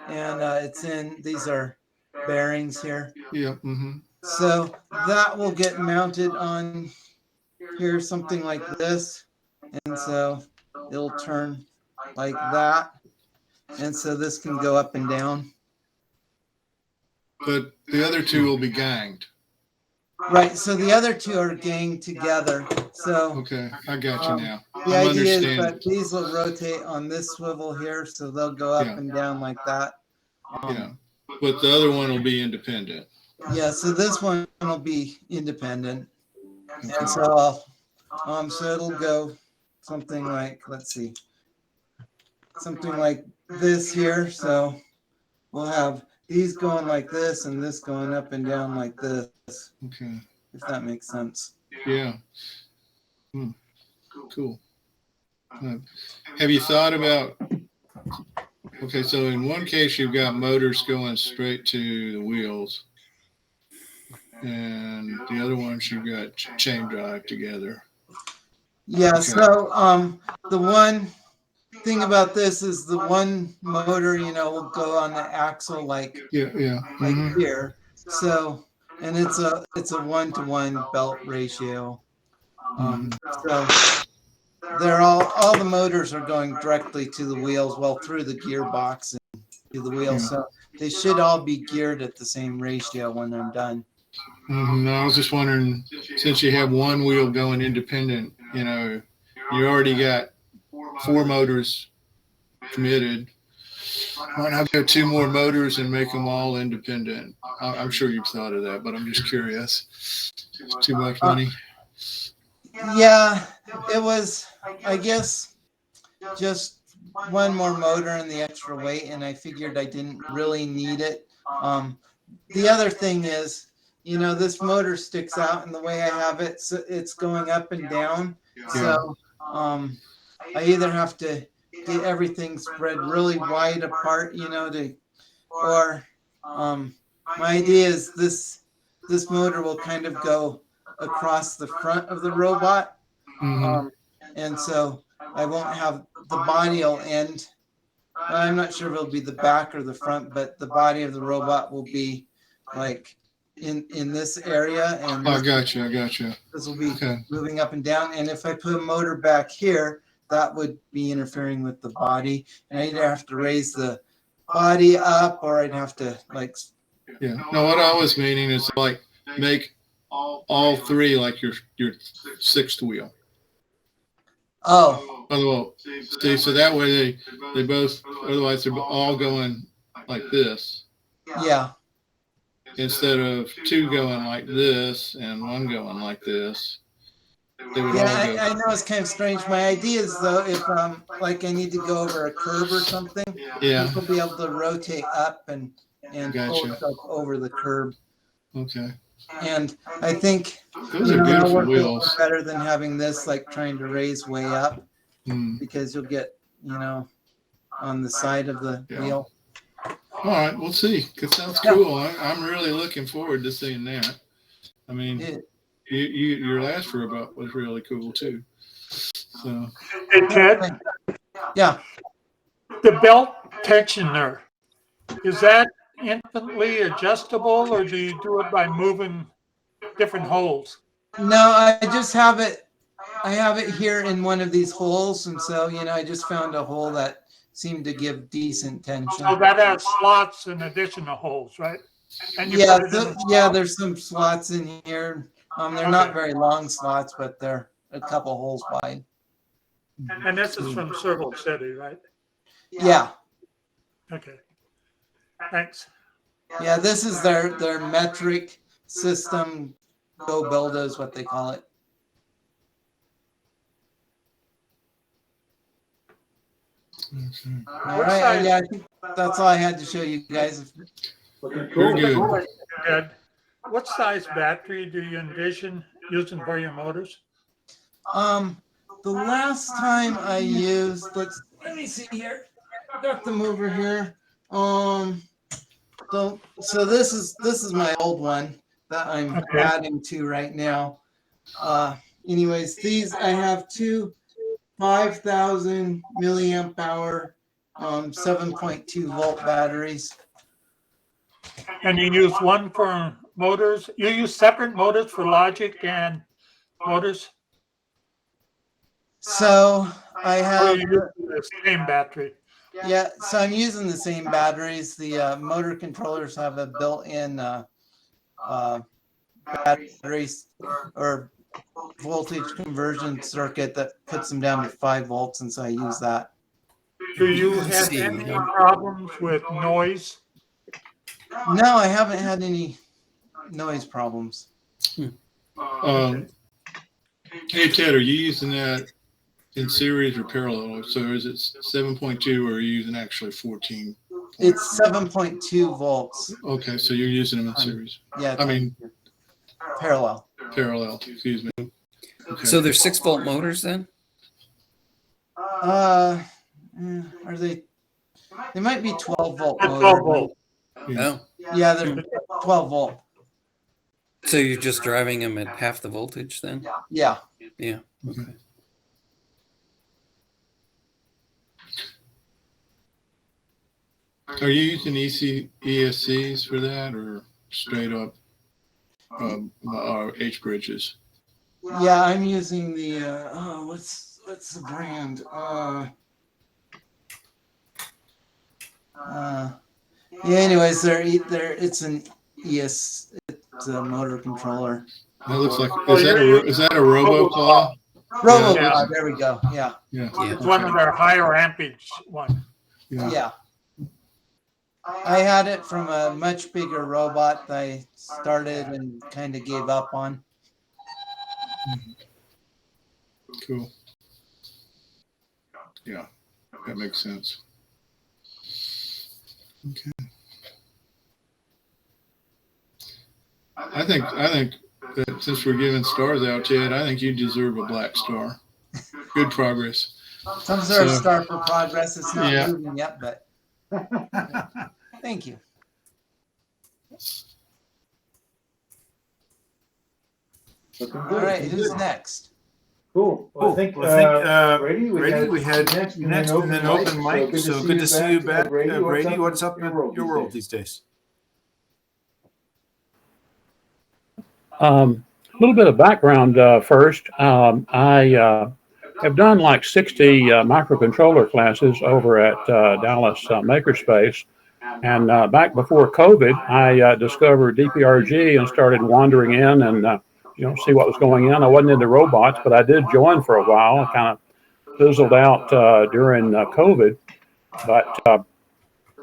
and these are bearings here. Yeah. So that will get mounted on here, something like this, and so it'll turn like that, and so this can go up and down. But the other two will be ganged. Right, so the other two are ganged together. So okay, I got you now. The idea is that these will rotate on this swivel here, so they'll go up and down like that. But the other one will be independent. Yeah, so this one will be independent. And so So it'll go something like, let's see, something like this here. So we'll have these going like this and this going up and down like this. Okay. If that makes sense. Yeah. Cool. Have you thought about, okay, so in one case you've got motors going straight to the wheels, and the other ones you've got chain drive together. Yeah, Okay. so the one thing about this is the one motor, will go on the axle like here. So, and it's a 1-to-1 belt ratio. So they're all the motors are going directly to the wheels, well, through the gearbox and to the wheels. So they should all be geared at the same ratio when I'm done. No, I was just wondering, since you have one wheel going independent, you already got 4 motors committed. Why not go 2 more motors and make them all independent? I'm sure you've thought of that, but I'm just curious. Too much money? Yeah, it was, I guess, just one more motor and the extra weight, and I figured I didn't really need it. The other thing is, this motor sticks out, and the way I have it, so it's going up and down. So I either have to get everything spread really wide apart, or my idea is this motor will kind of go across the front of the robot. And so I won't have, the body will end. I'm not sure if it'll be the back or the front, but the body of the robot will be like in this area. And I got you. This will be moving up and down. And if I put a motor back here, that would be interfering with the body. And I'd either have to raise the body up, or I'd have to Yeah. No, what I was meaning is like make all 3 like your 6th wheel. Oh. Well, see, so that way they both, otherwise they're all going like this. Yeah. Instead of 2 going like this and 1 going like this. They would all go. I know it's kind of strange. My idea is, though, if like I need to go over a curb or something, you'll be able to rotate up and pull stuff over the curb. Okay. And I think those are beautiful wheels. Better than having this like trying to raise way up, because you'll get on the side of the wheel. All right, we'll see. It sounds cool. I'm really looking forward to seeing that. I mean, your last robot was really cool too. So. Hey Ted. Yeah. The belt tensioner, is that infinitely adjustable, or do you do it by moving different holes? No, I just have it. I have it here in one of these holes, and so I just found a hole that seemed to give decent tension. So that has slots in addition to holes, right? And there's some slots in here. They're not very long slots, but they're a couple holes wide. And this is from Circle City, right? Yeah. Okay. Thanks. Yeah, this is their metric system. Go Builder is what they call it. All right. Yeah, I think that's all I had to show you guys. Good. Ed, what size battery do you envision using for your motors? The last time I used, let me see here. Got them over here. So this is my old one that I'm adding to right now. Anyways, these I have 2 5,000 milliamp hour 7.2 volt batteries. And you use one for motors? You use separate motors for logic and motors? So I have the same battery. Yeah, so I'm using the same batteries. The motor controllers have a built-in batteries or voltage conversion circuit that puts them down to 5 volts, and so I use that. Do you have any problems with noise? No, I haven't had any noise problems. Hey Ted, are you using that in series or parallel? So is it 7.2 or are you using actually 14? It's 7.2 volts. Okay, so you're using them in series. Yeah. I mean parallel. Parallel, excuse me. Okay. So they're 6-volt motors then? Are they? They might be 12-volt motors. 12 volt. Oh. Yeah, they're 12 volt. So you're just driving them at half the voltage then? Yeah. Yeah. Okay. Are you using ESCs for that or straight up H bridges? Yeah, I'm using the what's the brand? Yeah. Anyways, it's an it's a motor controller. That looks like is that a RoboClaw? RoboClaw. Yeah. There we go. Yeah. Yeah. It's one of their higher ampage ones. Yeah. I had it from a much bigger robot that I started and kind of gave up on. Cool. Yeah, that makes sense. Okay. I think that since we're giving stars out, Ted, I think you deserve a black star. Good progress. Some sort of star for progress. It's not moving yet, but thank you. All right, who's next? Cool. Well, I think Brady, we had next and then open mic. So good to see you back. Brady, what's up in your world these days? A little bit of background first. I have done like 60 microcontroller classes over at Dallas Makerspace. And back before COVID, I discovered DPRG and started wandering in and see what was going on. I wasn't into robots, but I did join for a while. I kind of fizzled out during COVID. But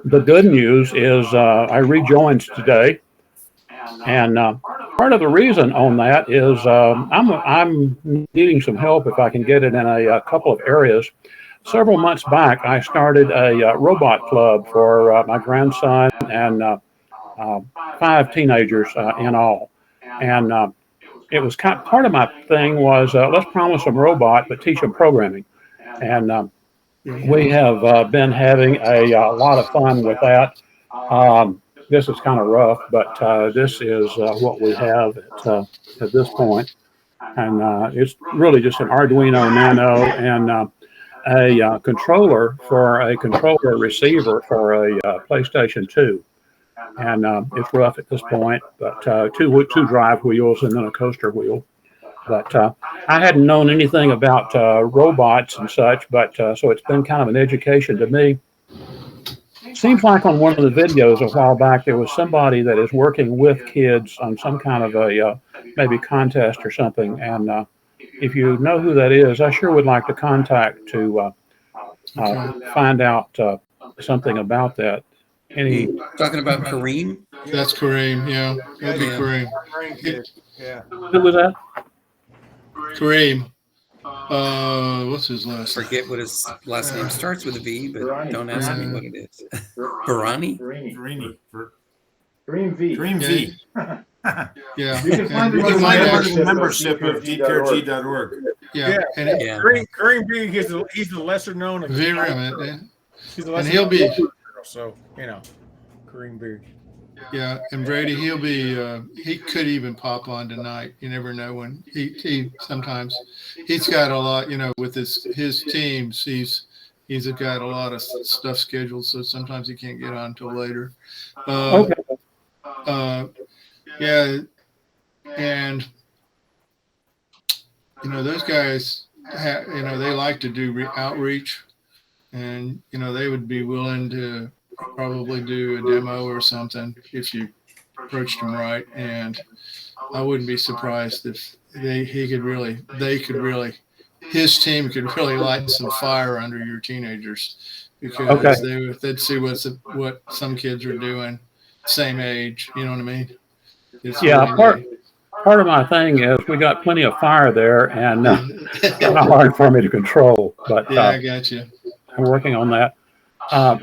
the good news is I rejoined today. And part of the reason on that is I'm needing some help if I can get it in a couple of areas. Several months back, I started a robot club for my grandson and 5 teenagers in all. And it was part of my thing was let's promise them robot, but teach them programming. And we have been having a lot of fun with that. This is kind of rough, but this is what we have at this point. And it's really just an Arduino Nano and a controller for a controller receiver for a PlayStation 2. And it's rough at this point, but two drive wheels and then a coaster wheel. But I hadn't known anything about robots and such, but so it's been kind of an education to me. Seems like on one of the videos a while back, there was somebody that is working with kids on some kind of a maybe contest or something. And if you know who that is, I sure would like to contact to find out something about that. Talking about Kareem? That's Kareem, yeah. That'd be Kareem. Yeah. Who was that? Kareem. What's his last name? Forget what his last name starts with a V, but don't ask me what it is. Barani? Kareem V. Kareem V. Yeah. You can find You can find him under the membership of DPRG.org. Yeah. Kareem V, he's the lesser known of Very right. He's the and lesser he'll be so Kareem V. Yeah, and Brady, he'll be he could even pop on tonight. You never know when he sometimes he's got a lot, with his teams, he's got a lot of stuff scheduled, so sometimes he can't get on until later. Yeah, and those guys they like to do outreach, and they would be willing to probably do a demo or something if you approached them right. And I wouldn't be surprised if his team could really light some fire under your teenagers, because they'd see what some kids are doing, same age. You know what I mean? part of my thing is we got plenty of fire there, and it's kind of hard for me to control. But Yeah, I got you. I'm working on that.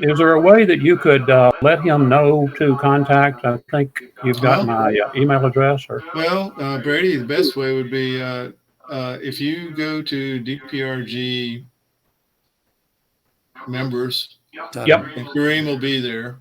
Is there a way that you could let him know to contact? I think you've got my email address. Or well, Brady, the best way would be if you go to DPRG members. Yep. And Kareem will be there.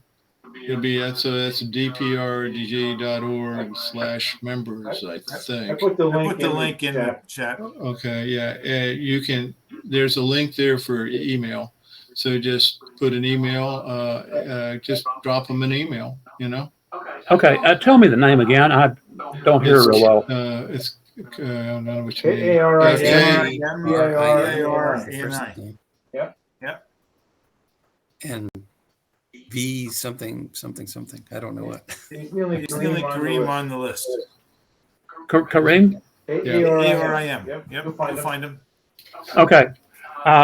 It'll be that's dprg.org/members. I think. I put the link in the chat. Okay, yeah, you can. There's a link there for email. So just put an email. Just drop them an email. You know. Okay. Tell me the name again. I don't hear real well. It's I don't know which KARIMBIRANI. Yep. Yep. And V something. I don't know what. He's the only Kareem on the list. Kareem? ARIM. Yep. You'll find him. Okay.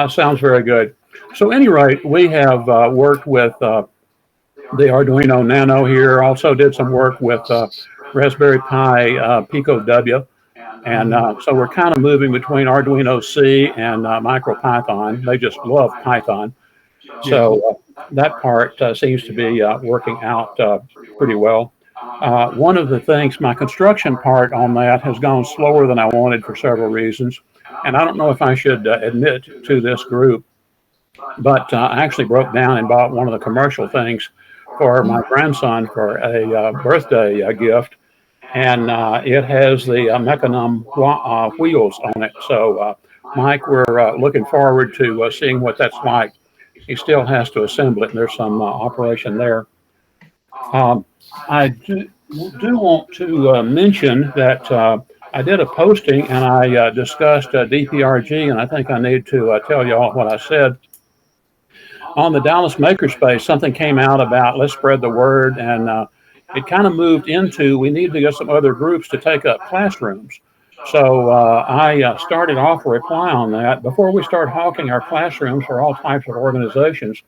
Sounds very good. So, at any rate, we have worked with the Arduino Nano here. Also did some work with Raspberry Pi Pico W. And so we're kind of moving between Arduino C and MicroPython. They just love Python. So that part seems to be working out pretty well. One of the things, my construction part on that has gone slower than I wanted for several reasons. And I don't know if I should admit to this group, but I actually broke down and bought one of the commercial things for my grandson for a birthday gift. And it has the Mecanum wheels on it. So, Mike, we're looking forward to seeing what that's like. He still has to assemble it, and there's some operation there. I do want to mention that I did a posting, and I discussed DPRG, and I think I need to tell you all what I said. On the Dallas Makerspace, something came out about let's spread the word, and it kind of moved into we need to get some other groups to take up classrooms. So I started off a reply on that. Before we start hawking our classrooms for all types of organizations,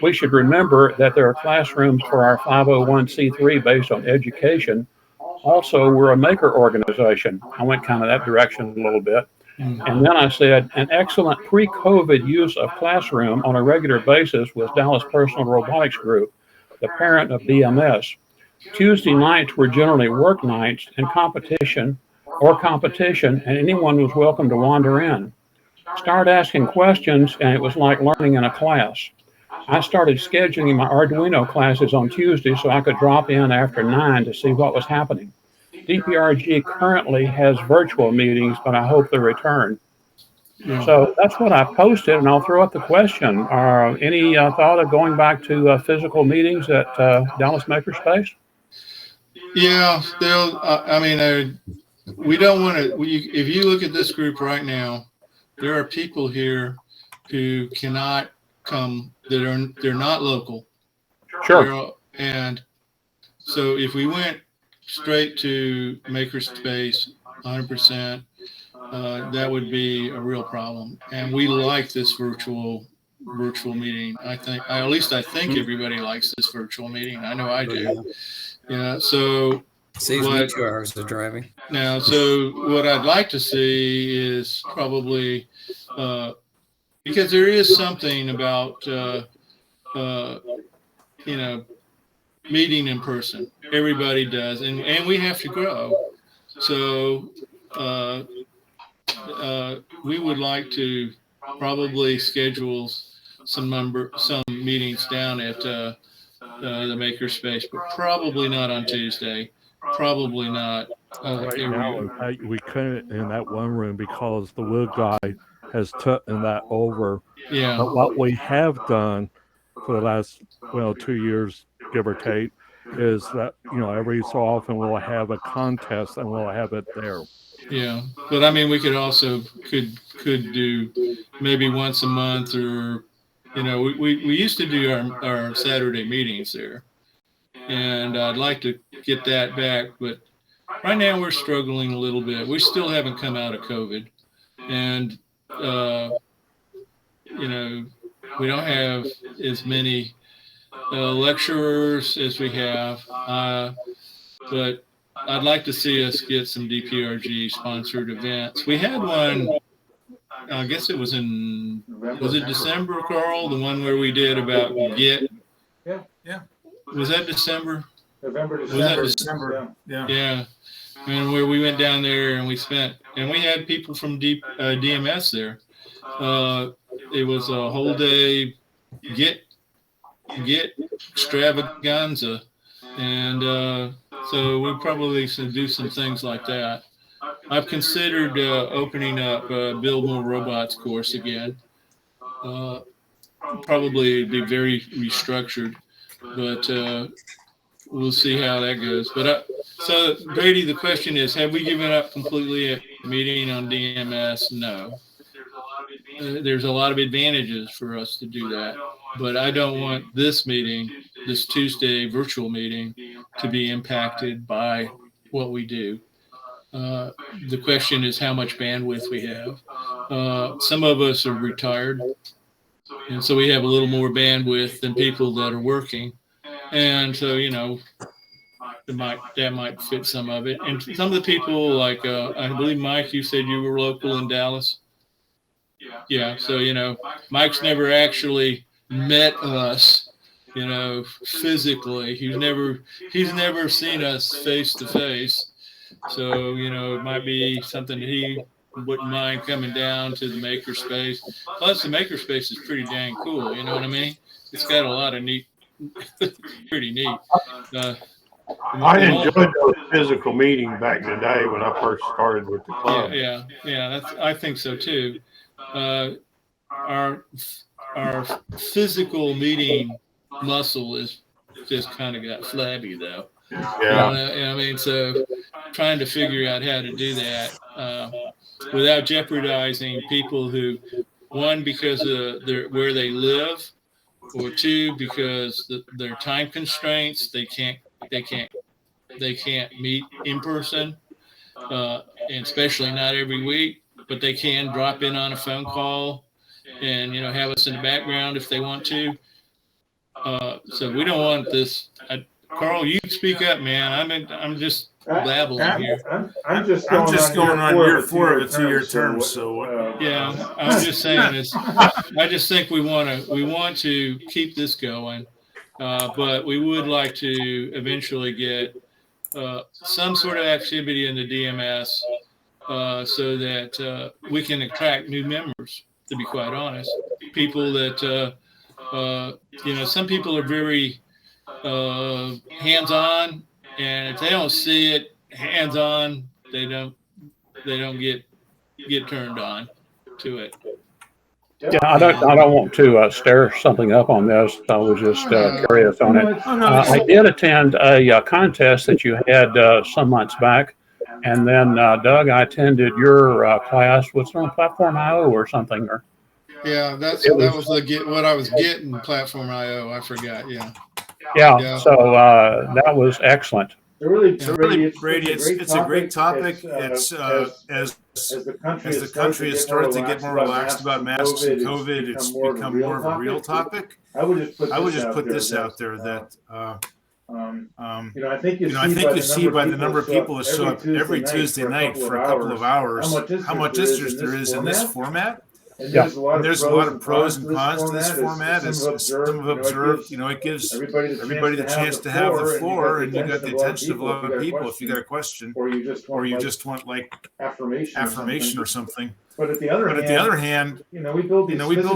we should remember that there are classrooms for our 501c3 based on education. Also, we're a maker organization. I went kind of that direction a little bit. And then I said, an excellent pre-COVID use of classroom on a regular basis was Dallas Personal Robotics Group, the parent of BMS. Tuesday nights were generally work nights and competition, and anyone was welcome to wander in. Start asking questions, and it was like learning in a class. I started scheduling my Arduino classes on Tuesday so I could drop in after 9 to see what was happening. DPRG currently has virtual meetings, but I hope they return. Yeah. So that's what I posted, and I'll throw out the question. Any thought of going back to physical meetings at Dallas Makerspace? Yeah, still, we don't want to, if you look at this group right now, there are people here who cannot come, they're not local. Sure. And so if we went straight to Makerspace 100%, that would be a real problem. And we like this virtual meeting. At least I think everybody likes this virtual meeting. I know I do. Yeah. So saves me 2 hours of driving. Now, so what I'd like to see is probably because there is something about meeting in person. Everybody does, and we have to grow. So we would like to probably schedule some meetings down at the Makerspace, but probably not on Tuesday. Probably not. Right now, we couldn't in that one room because the wood guy has taken that over. Yeah. But what we have done for the last 2 years, give or take, is that every so often we'll have a contest and we'll have it there. Yeah, but I mean, we could also could do maybe once a month, or we used to do our Saturday meetings there, and I'd like to get that back, but right now we're struggling a little bit. We still haven't come out of COVID, and we don't have as many lecturers as we have, but I'd like to see us get some DPRG sponsored events. We had one, I guess it was was it December, Carl? The one where we did about Git? Yeah. Was that December? December. Yeah. Yeah. And where we went down there and we had people from DMS there. It was a whole day Git extravaganza. And so we'll probably do some things like that. I've considered opening up Build More Robots course again. Probably be very restructured, but we'll see how that goes. But so Brady, the question is, have we given up completely a meeting on DMS? No. There's a lot of advantages for us to do that, but I don't want this meeting, this Tuesday virtual meeting, to be impacted by what we do. The question is how much bandwidth we have. Some of us are retired, and so we have a little more bandwidth than people that are working. And so, that might fit some of it. And some of the people, like I believe Mike, you said you were local in Dallas. Yeah. So, Mike's never actually met us, physically. He's never seen us face to face. So, it might be something that he wouldn't mind coming down to the makerspace. Plus, the makerspace is pretty dang cool. You know what I mean? It's got a lot of pretty neat. I enjoyed those physical meetings back in the day when I first started with the club. Yeah. I think so too. Our physical meeting muscle is just kind of got flabby though. Yeah. So trying to figure out how to do that without jeopardizing people who, one, because of where they live, or two, because their time constraints, they can't meet in person, and especially not every week, but they can drop in on a phone call and have us in the background if they want to. So we don't want this. Carl, you speak up, man. I'm just babbling here. I'm just going on year 4 of a 2-year term. So yeah, I'm just saying this. I just think we want to keep this going, but we would like to eventually get some sort of activity in the DMS so that we can attract new members. To be quite honest, people that some people are very hands-on, and if they don't see it hands-on, they don't get turned on to it. Yeah, I don't want to stir something up on this. I was just curious on it. I did attend a contest that you had some months back, and then Doug, I attended your class. Was it on Platform IO or something? Or yeah, that was what I was getting. Platform IO, I forgot. Yeah. So that was excellent. Brady, it's a great topic. It's as the country has started to get more relaxed about masks and COVID, it's become more of a real topic. I would just put this out there that I think you see by the number of people that show up every Tuesday night for a couple of hours how much interest there is in this format. And there's a lot of pros and cons to this format. As some have observed, it gives everybody the chance to have the floor, and you got the attention of a lot of people if you got a question, or you just want like affirmation or something. But at the other hand, we build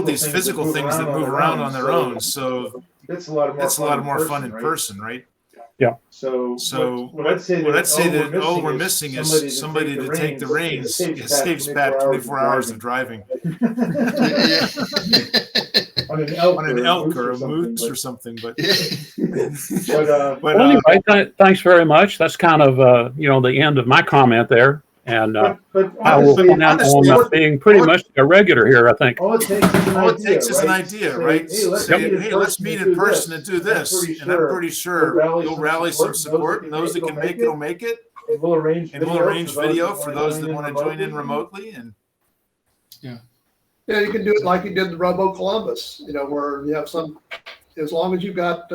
these physical things that move around on their own, so it's a lot more fun in person, right? Yeah. So what I'd say that all we're missing is somebody to take the reins. It saves Pat 24 hours of driving. On an elk or a moose or something. But anyway, thanks very much. That's kind of the end of my comment there. And I will point out on being pretty much a regular here, I think. All it takes is an idea, right? Hey, let's meet in person and do this. And I'm pretty sure you'll rally some support, and those that can make it will make it. And we'll arrange video for those that want to join in remotely. And you can do it like you did the Robo Columbus, where you have as long as you've got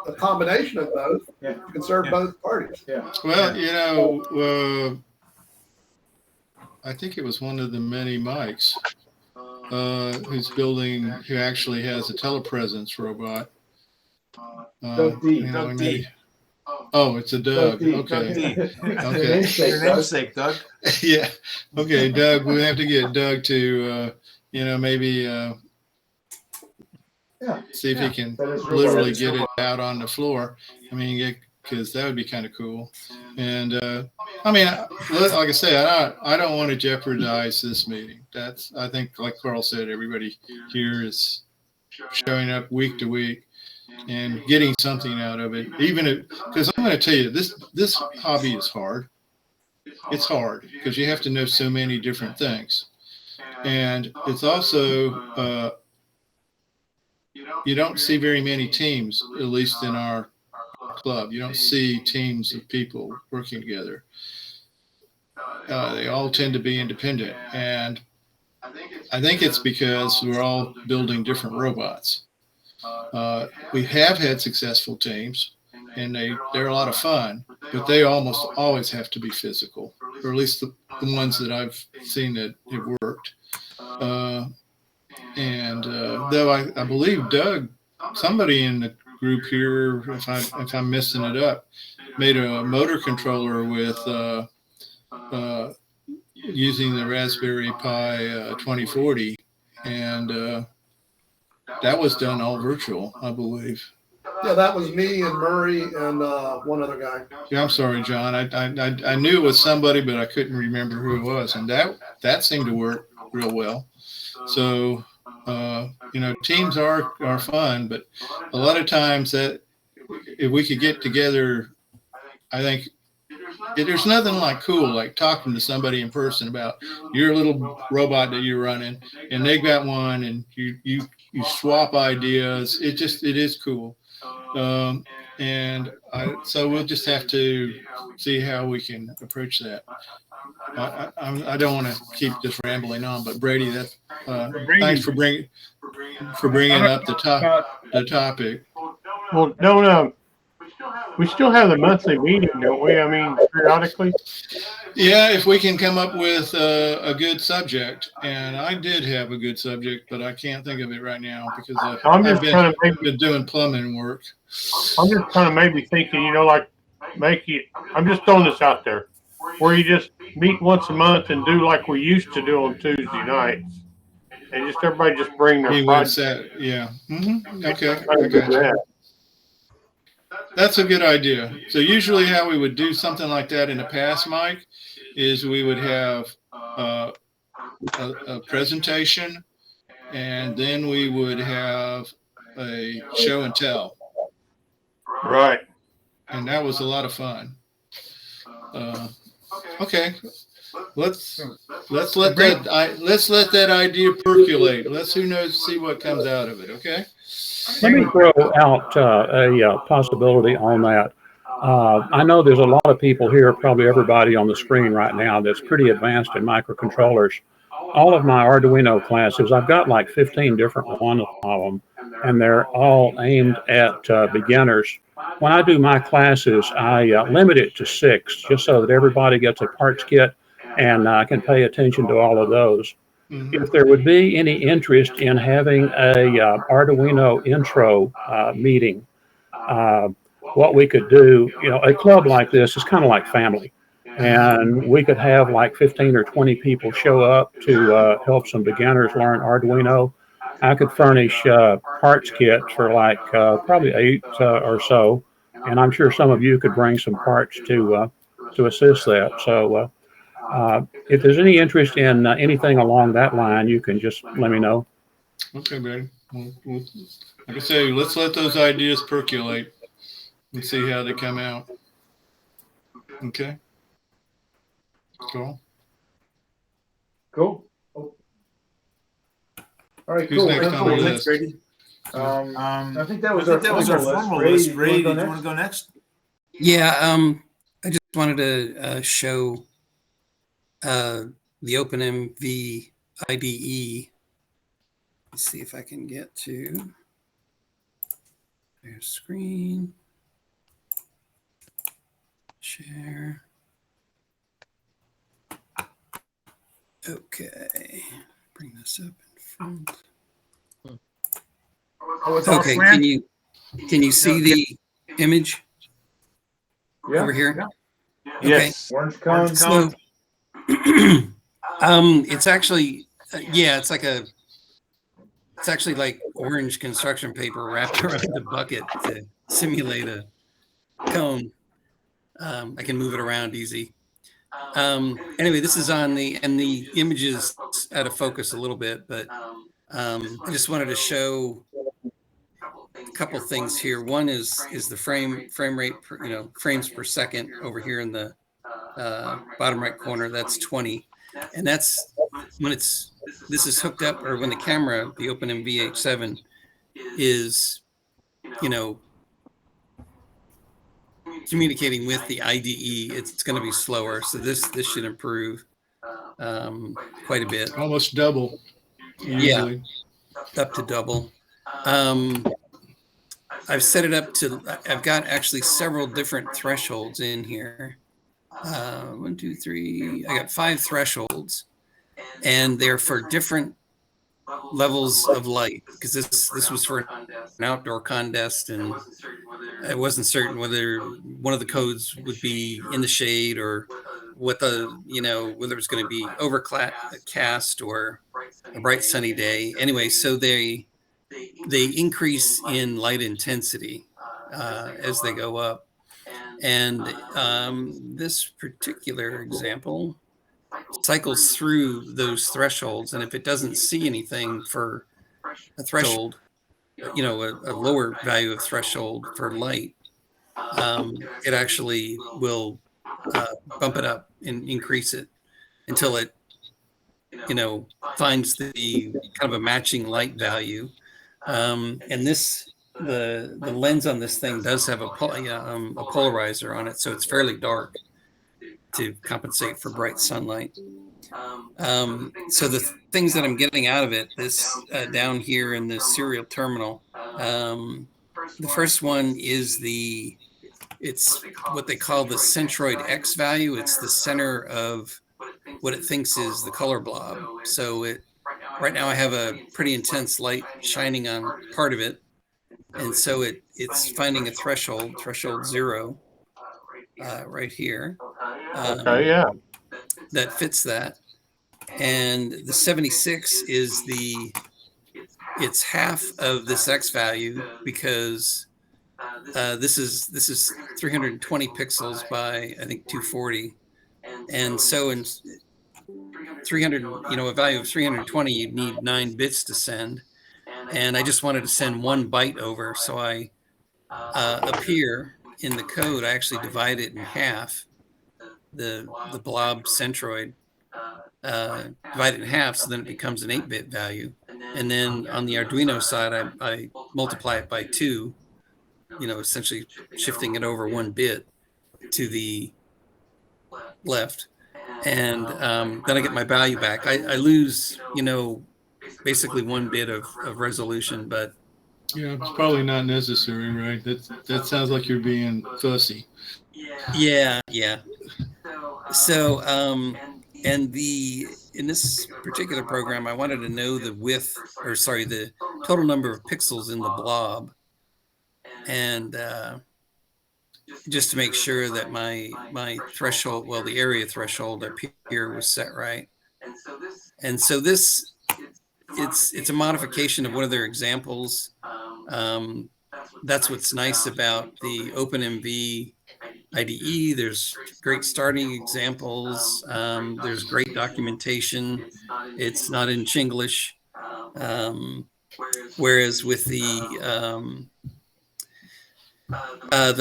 a combination of both, you can serve both parties. Yeah. Well, you know, I think it was one of the many mics who actually has a telepresence robot. Doug D. You know, Doug D. Oh, it's a Doug. D. Okay. Okay. Your namesake, Doug. Yeah. Okay, Doug. We have to get Doug to, you know, maybe see if he can literally get it out on the floor. I mean, because that would be kind of cool. And I mean, like I say, I don't want to jeopardize this meeting. I think, like Carl said, everybody here is showing up week to week and getting something out of it. Even because I'm going to tell you, this hobby is hard. It's hard because you have to know so many different things, and it's also you don't see very many teams, at least in our club. You don't see teams of people working together. They all tend to be independent, and I think it's because we're all building different robots. We have had successful teams, and they're a lot of fun, but they almost always have to be physical, or at least the ones that I've seen that have worked. Though I believe Doug, somebody in the group here, if I'm messing it up, made a motor controller with using the Raspberry Pi 2040, and that was done all virtual, I believe. Yeah, that was me and Murray and one other guy. Yeah, I'm sorry, John. I knew it was somebody, but I couldn't remember who it was, and that seemed to work real well. So you know, teams are fun, but a lot of times that if we could get together, I think there's nothing like cool like talking to somebody in person about your little robot that you're running, and they've got one, and you swap ideas. It is cool. So we'll just have to see how we can approach that. I don't want to keep just rambling on, but Brady, thanks for bringing up the topic. Well, we still have the monthly meeting, don't we? I mean, periodically. Yeah, if we can come up with a good subject, and I did have a good subject, but I can't think of it right now because I've been doing plumbing work. I'm just kind of maybe thinking, you know, like I'm just throwing this out there, where you just meet once a month and do like we used to do on Tuesday nights, and just everybody just bring their project. Yeah. Mm-hmm. Okay. I got you. That's a good idea. So usually how we would do something like that in the past, Mike, is we would have a presentation, and then we would have a show and tell. Right. And that was a lot of fun. Okay. Let's let that idea percolate. Let's see what comes out of it. Okay. Let me throw out a possibility on that. I know there's a lot of people here, probably everybody on the screen right now, that's pretty advanced in microcontrollers. All of my Arduino classes, I've got like 15 different ones of them, and they're all aimed at beginners. When I do my classes, I limit it to 6, just so that everybody gets a parts kit and can pay attention to all of those. If there would be any interest in having a Arduino intro meeting, what we could do, you know, a club like this is kind of like family, and we could have like 15 or 20 people show up to help some beginners learn Arduino. I could furnish parts kits for like probably 8 or so, and I'm sure some of you could bring some parts to assist that. So if there's any interest in anything along that line, you can just let me know. Okay, buddy. Well, like I say, let's let those ideas percolate and see how they come out. Okay. Cool. Cool. All right, Who's cool. next on the list? Brady? I think that was our formal formal list. list. Brady, did you want to go next? Yeah, I just wanted to show the OpenMV IDE. Let's see if I can get to. Share screen. Share. Okay. Bring this up in front. Okay, can you see the image over here? Yeah. Okay. Yes. Orange cone. So, it's actually, yeah, it's actually like orange construction paper wrapped around a bucket to simulate a cone. I can move it around easy. Anyway, this is on and the image is out of focus a little bit, but I just wanted to show a couple things here. One is the frame rate, frames per second over here in the bottom right corner. That's 20, and that's when this is hooked up, or when the camera, the OpenMV H7, is communicating with the IDE. It's going to be slower, so this should improve quite a bit. Almost double. Usually. Yeah, up to double. I've set it up to, I've got actually several different thresholds in here. 1, 2, 3, I got 5 thresholds, and they're for different levels of light, because this was for an outdoor contest, and I wasn't certain whether one of the codes would be in the shade, or what whether it was going to be overcast or a bright sunny day. Anyway, so they increase in light intensity as they go up. And this particular example cycles through those thresholds, and if it doesn't see anything for a threshold, a lower value of threshold for light, it actually will bump it up and increase it until it finds the kind of a matching light value. And the lens on this thing does have a polarizer on it, so it's fairly dark to compensate for bright sunlight. So the things that I'm getting out of it, this down here in the serial terminal, the first one is it's what they call the centroid X value. It's the center of what it thinks is the color blob. So right now I have a pretty intense light shining on part of it, and so it's finding a threshold 0 right here. Okay, yeah. That fits that. And the 76 is it's half of this X value, because this is 320 pixels by, I think, 240. And so in 300, a value of 320, you'd need 9 bits to send. And I just wanted to send 1 byte over. So I, up here in the code, I actually divide it in half, the blob centroid, divide it in half, so then it becomes an 8-bit value. And then on the Arduino side, I multiply it by 2, essentially shifting it over 1 bit to the left. And then I get my value back. I lose, basically 1 bit of resolution, but yeah, it's probably not necessary, right? That sounds like you're being fussy. Yeah. So, and in this particular program, I wanted to know the the total number of pixels in the blob, and just to make sure that my threshold, the area threshold up here was set right. And so this, it's a modification of one of their examples. That's what's nice about the OpenMV IDE. There's great starting examples. There's great documentation. It's not in Chinglish. Whereas with the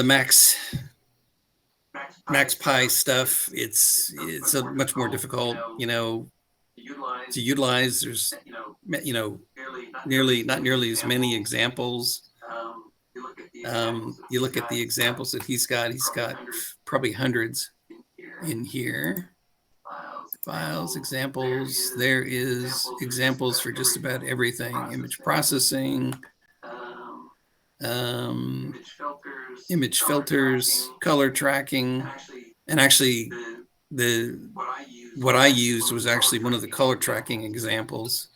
Max Pi stuff, it's a much more difficult, to utilize. There's, not nearly as many examples. You look at the examples that he's got probably hundreds in here. Files, examples. There is examples for just about everything. Image processing, image filters, color tracking, and actually what I used was actually one of the color tracking examples.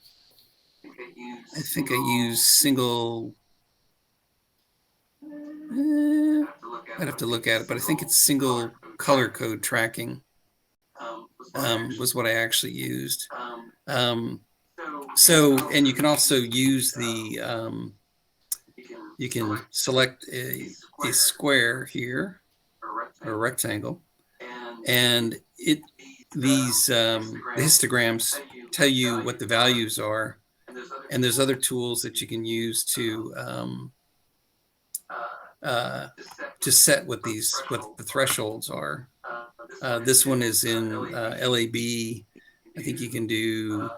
I think I used single. I'd have to look at it, but I think it's single color code tracking was what I actually used. So, and you can also use the, you can select a square here, or a rectangle, and these the histograms tell you what the values are, and there's other tools that you can use to set what the thresholds are. This one is in LAB. I think you can do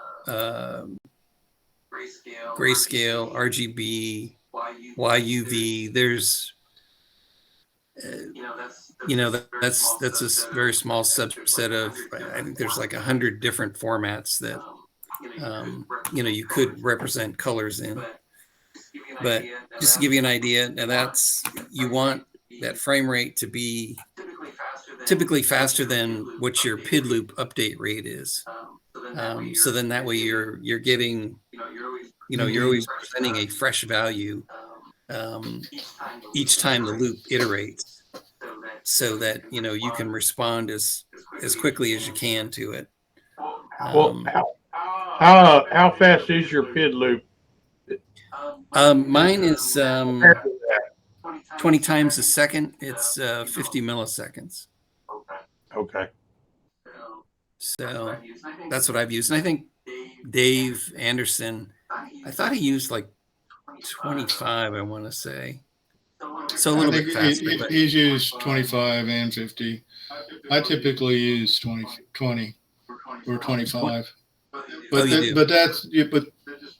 grayscale, RGB, YUV. There's that's a very small subset of, I think there's like 100 different formats that you could represent colors in. But just to give you an idea, now you want that frame rate to be typically faster than what your PID loop update rate is. So then that way you're getting, you're always presenting a fresh value each time the loop iterates, so that you can respond as quickly as you can to it. Well, how fast is your PID loop? Mine is 20 times a second. It's 50 milliseconds. Okay. So that's what I've used. And I think Dave Anderson, I thought he used like 25, I want to say. So a little bit faster. He's used 25 and 50. I typically use 20 or 25. But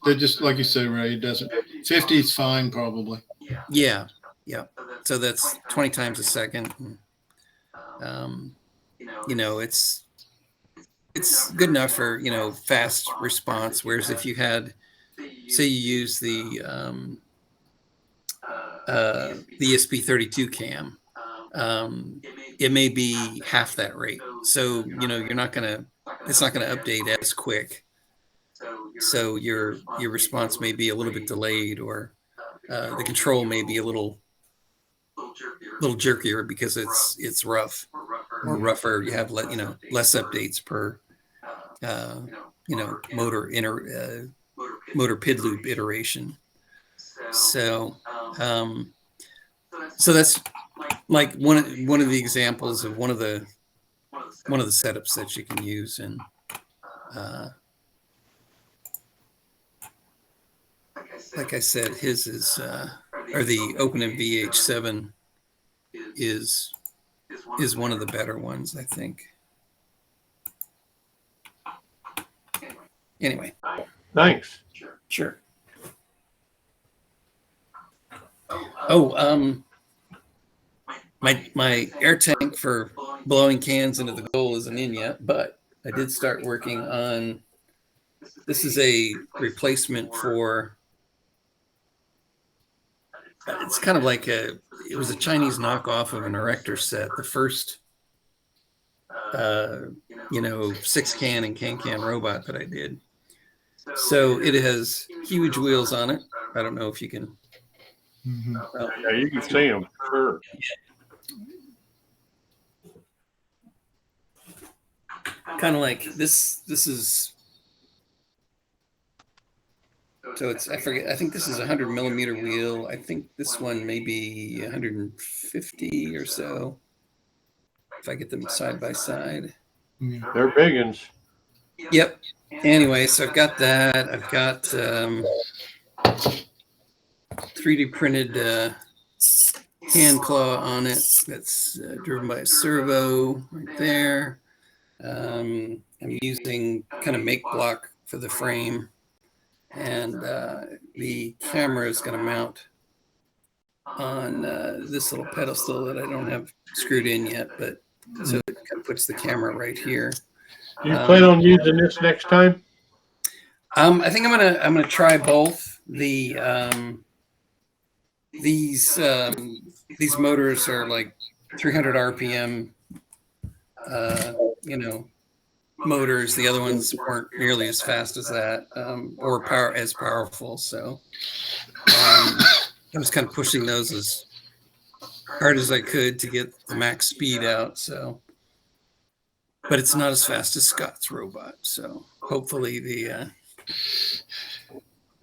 they're just like you say, Ray, it doesn't. 50 is fine, probably. Yeah. So that's 20 times a second. It's good enough for fast response. Whereas if you had, say, you use the ESP32 cam, it may be half that rate. So it's not gonna update as quick. So your response may be a little bit delayed, or the control may be a little jerkier because it's rough or rougher. You have less updates per motor PID loop iteration. So that's like one of the examples of one of the setups that you can use. And like I said, his is or the OpenMV H7 is one of the better ones, I think. Anyway. Thanks. Sure. Oh, my air tank for blowing cans into the goal isn't in yet, but I did start working on, this is a replacement for, it's kind of like it was a Chinese knockoff of an erector set. The first, 6-can and can robot that I did. So it has huge wheels on it. I don't know if you can. Yeah, you can see them. Sure. Kind of like this is, so it's, I forget, I think this is a 100 millimeter wheel. I think this one may be 150 or so, if I get them side by side. They're big ones. Yep. Anyway, so I've got that. I've got 3D printed hand claw on it that's driven by a servo right there. I'm using kind of make block for the frame, and the camera is going to mount on this little pedestal that I don't have screwed in yet, but so it kind of puts the camera right here. Do you plan on using this next time? I think I'm gonna try both. these motors are like 300 RPM, you know, motors. The other ones weren't nearly as fast as that, or as powerful. So I was kind of pushing those as hard as I could to get the max speed out. So, but it's not as fast as Scott's robot. So hopefully the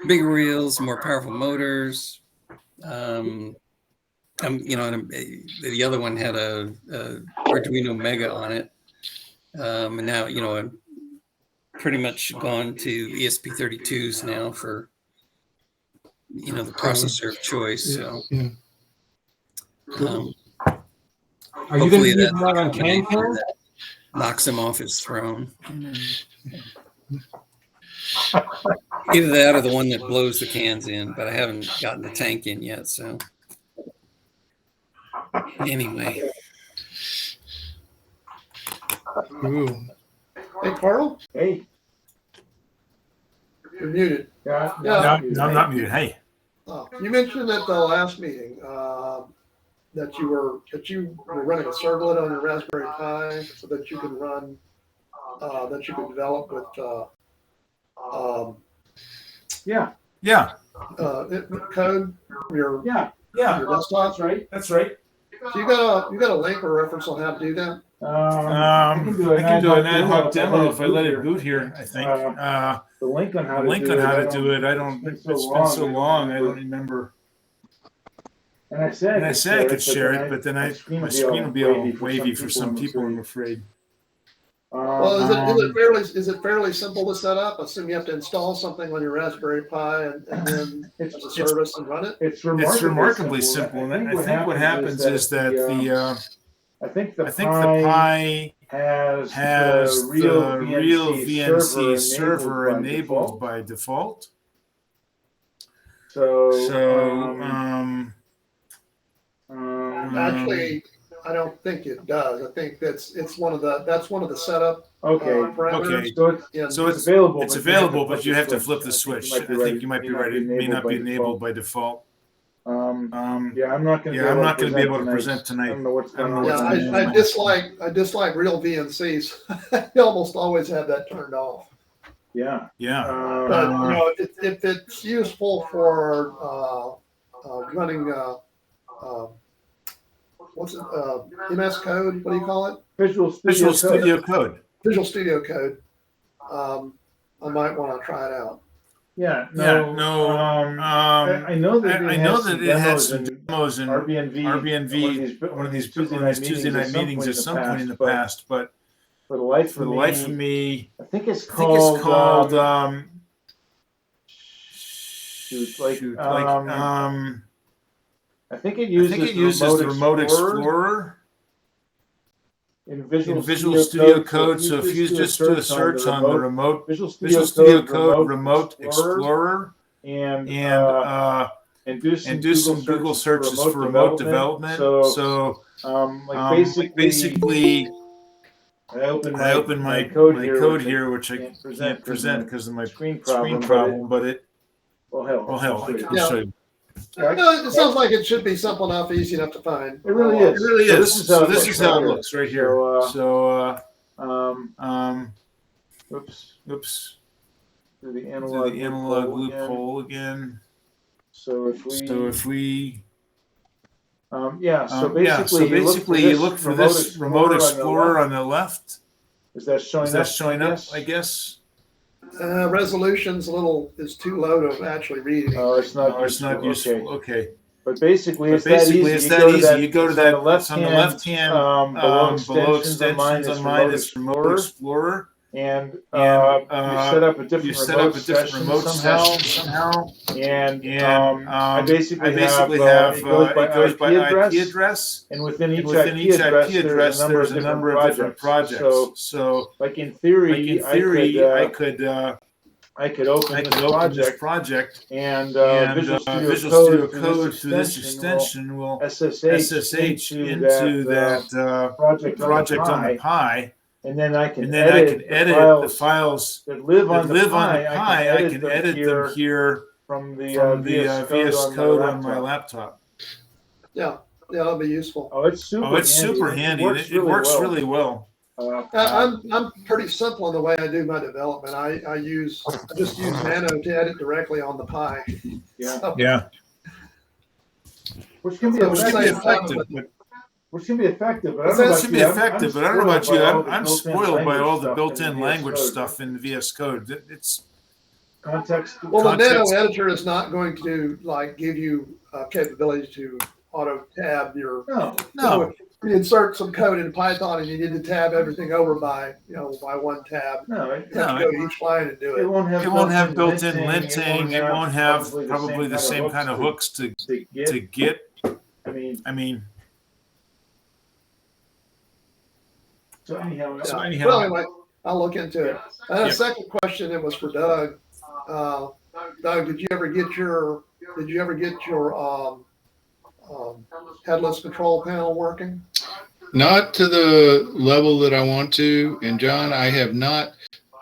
bigger wheels, more powerful motors. You know, and the other one had a Arduino Mega on it, and now, you know, I'm pretty much gone to ESP32s now for, you know, the processor of choice. So, are you going to use that on can? Knocks him off his throne. Either that or the one that blows the cans in, but I haven't gotten the tank in yet. So anyway. Ooh. Hey, Carl. Hey. You're muted. No, I'm not muted. Hey. You mentioned at the last meeting that you were running a servlet on your Raspberry Pi so that you could run that you could develop with code your desktop. That's right. So you got a link or reference on how to do that? I can do an ad-hoc demo if I let it boot here. I think the link on how to do it. I don't. It's been so long. I don't remember. And I said I could share it, but then my screen will be all wavy for some people, I'm afraid. Well, is it fairly simple to set up? Assume you have to install something on your Raspberry Pi and then it's a service and run it. It's remarkably simple. And I think what happens is that the Pi has the real VNC server enabled by default. Actually, I don't think it does. I think that's one of the setup. parameters. So it's available. It's available, but you have to flip the switch. I think you might be right. It may not be enabled by default. I'm not going to be able to present tonight. I don't know what's going on. I dislike real VNCs. You almost always have that turned off. Yeah. But if it's useful for running MS Code, what do you call it? Visual Studio Code. Visual Studio Code. I might want to try it out. I know that it had some demos in RBNV, one of these Tuesday night meetings at some point in the past, but for the life of me, I think it's called I think it uses the Remote Explorer in Visual Studio Code. So if you just do a search on the Visual Studio Code Remote Explorer and do some Google searches for remote development. So basically, I open my code here, which I can't present because of my screen problem, but it will help. I can show you. It sounds like it should be simple enough, easy enough to find. It really is. It really is. So this is how it looks right here. Oops. Do the analog loophole again. So if we so basically you look for this Remote Explorer on the left. Is that showing up? I guess. Resolution's is too low to actually read. It's not useful. Okay. But basically, it's that easy. You go to that. It's on the left hand below extensions on mine. It's Remote Explorer. And you set up a different remote session somehow. And I basically have it goes by IP address. And within each IP address, there's a number of different projects. So like in theory, I could open this project and Visual Studio Code through this extension will SSH into that project on the Pi. And then I can edit the files that live on the Pi. I can edit them here from the VS Code on my laptop. Yeah, that'll be useful. Oh, it's super handy. It works really well. I'm pretty simple in the way I do my development. I just use Nano to edit directly on the Pi. Yeah. So, Yeah. Which can be effective. Which can be effective, but I don't know about you. I'm spoiled by all the built-in language stuff in VS Code. It's context. Well, the Nano editor is not going to like give you capability to auto tab your. No. So you insert some code in Python and you need to tab everything over by one tab. No, you have to go to each line and do it. It won't have built-in linting. It won't have probably the same kind of hooks to get. I mean. So anyhow. Well, anyway, I'll look into it. And a second question, it was for Doug. Doug, did you ever get your headless control panel working? Not to the level that I want to. And John, I have not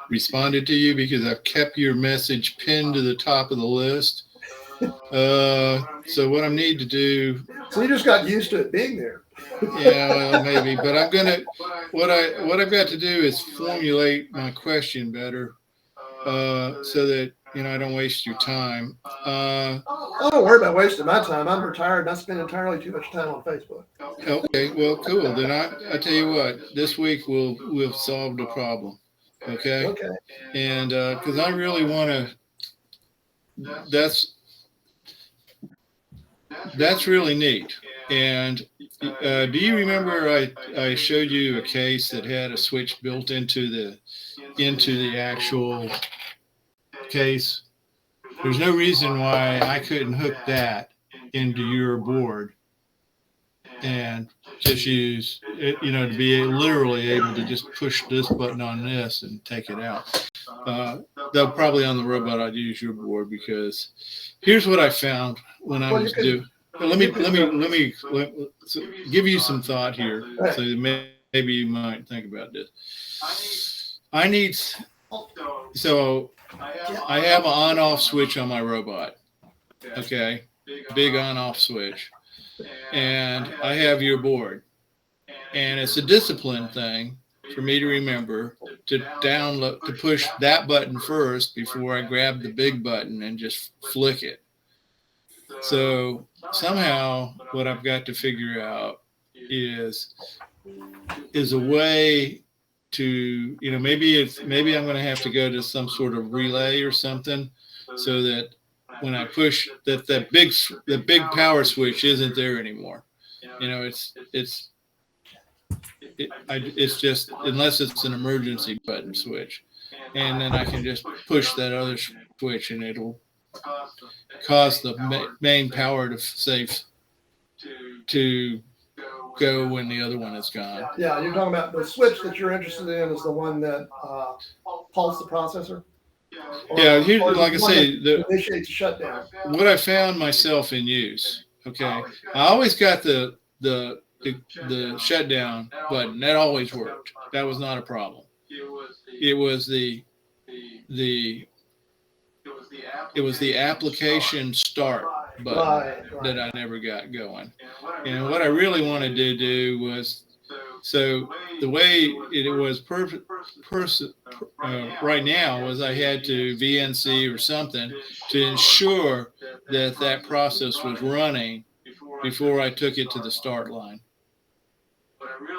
responded to you because I've kept your message pinned to the top of the list. So what I need to do. So you just got used to it being there. Yeah, well, maybe, but I'm gonna. What I've got to do is formulate my question better, so that I don't waste your time. I don't worry about wasting my time. I'm retired and I spend entirely too much time on Facebook. Okay, well, cool. Then I tell you what, this week we'll solve the problem. Okay. Okay. And because I really want to. That's really neat. And do you remember I showed you a case that had a switch built into the actual case? There's no reason why I couldn't hook that into your board and just use it, to be literally able to just push this button on this and take it out. Though probably on the robot I'd use your board, because here's what I found when I was doing. Let me give you some thought here, so maybe you might think about this. I have an on-off switch on my robot. Okay, big on-off switch, and I have your board, and it's a discipline thing for me to remember to push that button first before I grab the big button and just flick it. So somehow what I've got to figure out is a way to, maybe I'm going to have to go to some sort of relay or something, so that when I push the big power switch isn't there anymore. It's just, unless it's an emergency button switch, and then I can just push that other switch and it'll cause the main power to go when the other one is gone. Yeah, you're talking about the switch that you're interested in is the one that pulses the processor? Like I say, initiates shutdown. What I found myself in use, okay, I always got the shutdown button. That always worked. That was not a problem. It was the application start button that I never got going. And what I really wanted to do was, so the way it was right now was I had to VNC or something to ensure that process was running before I took it to the start line.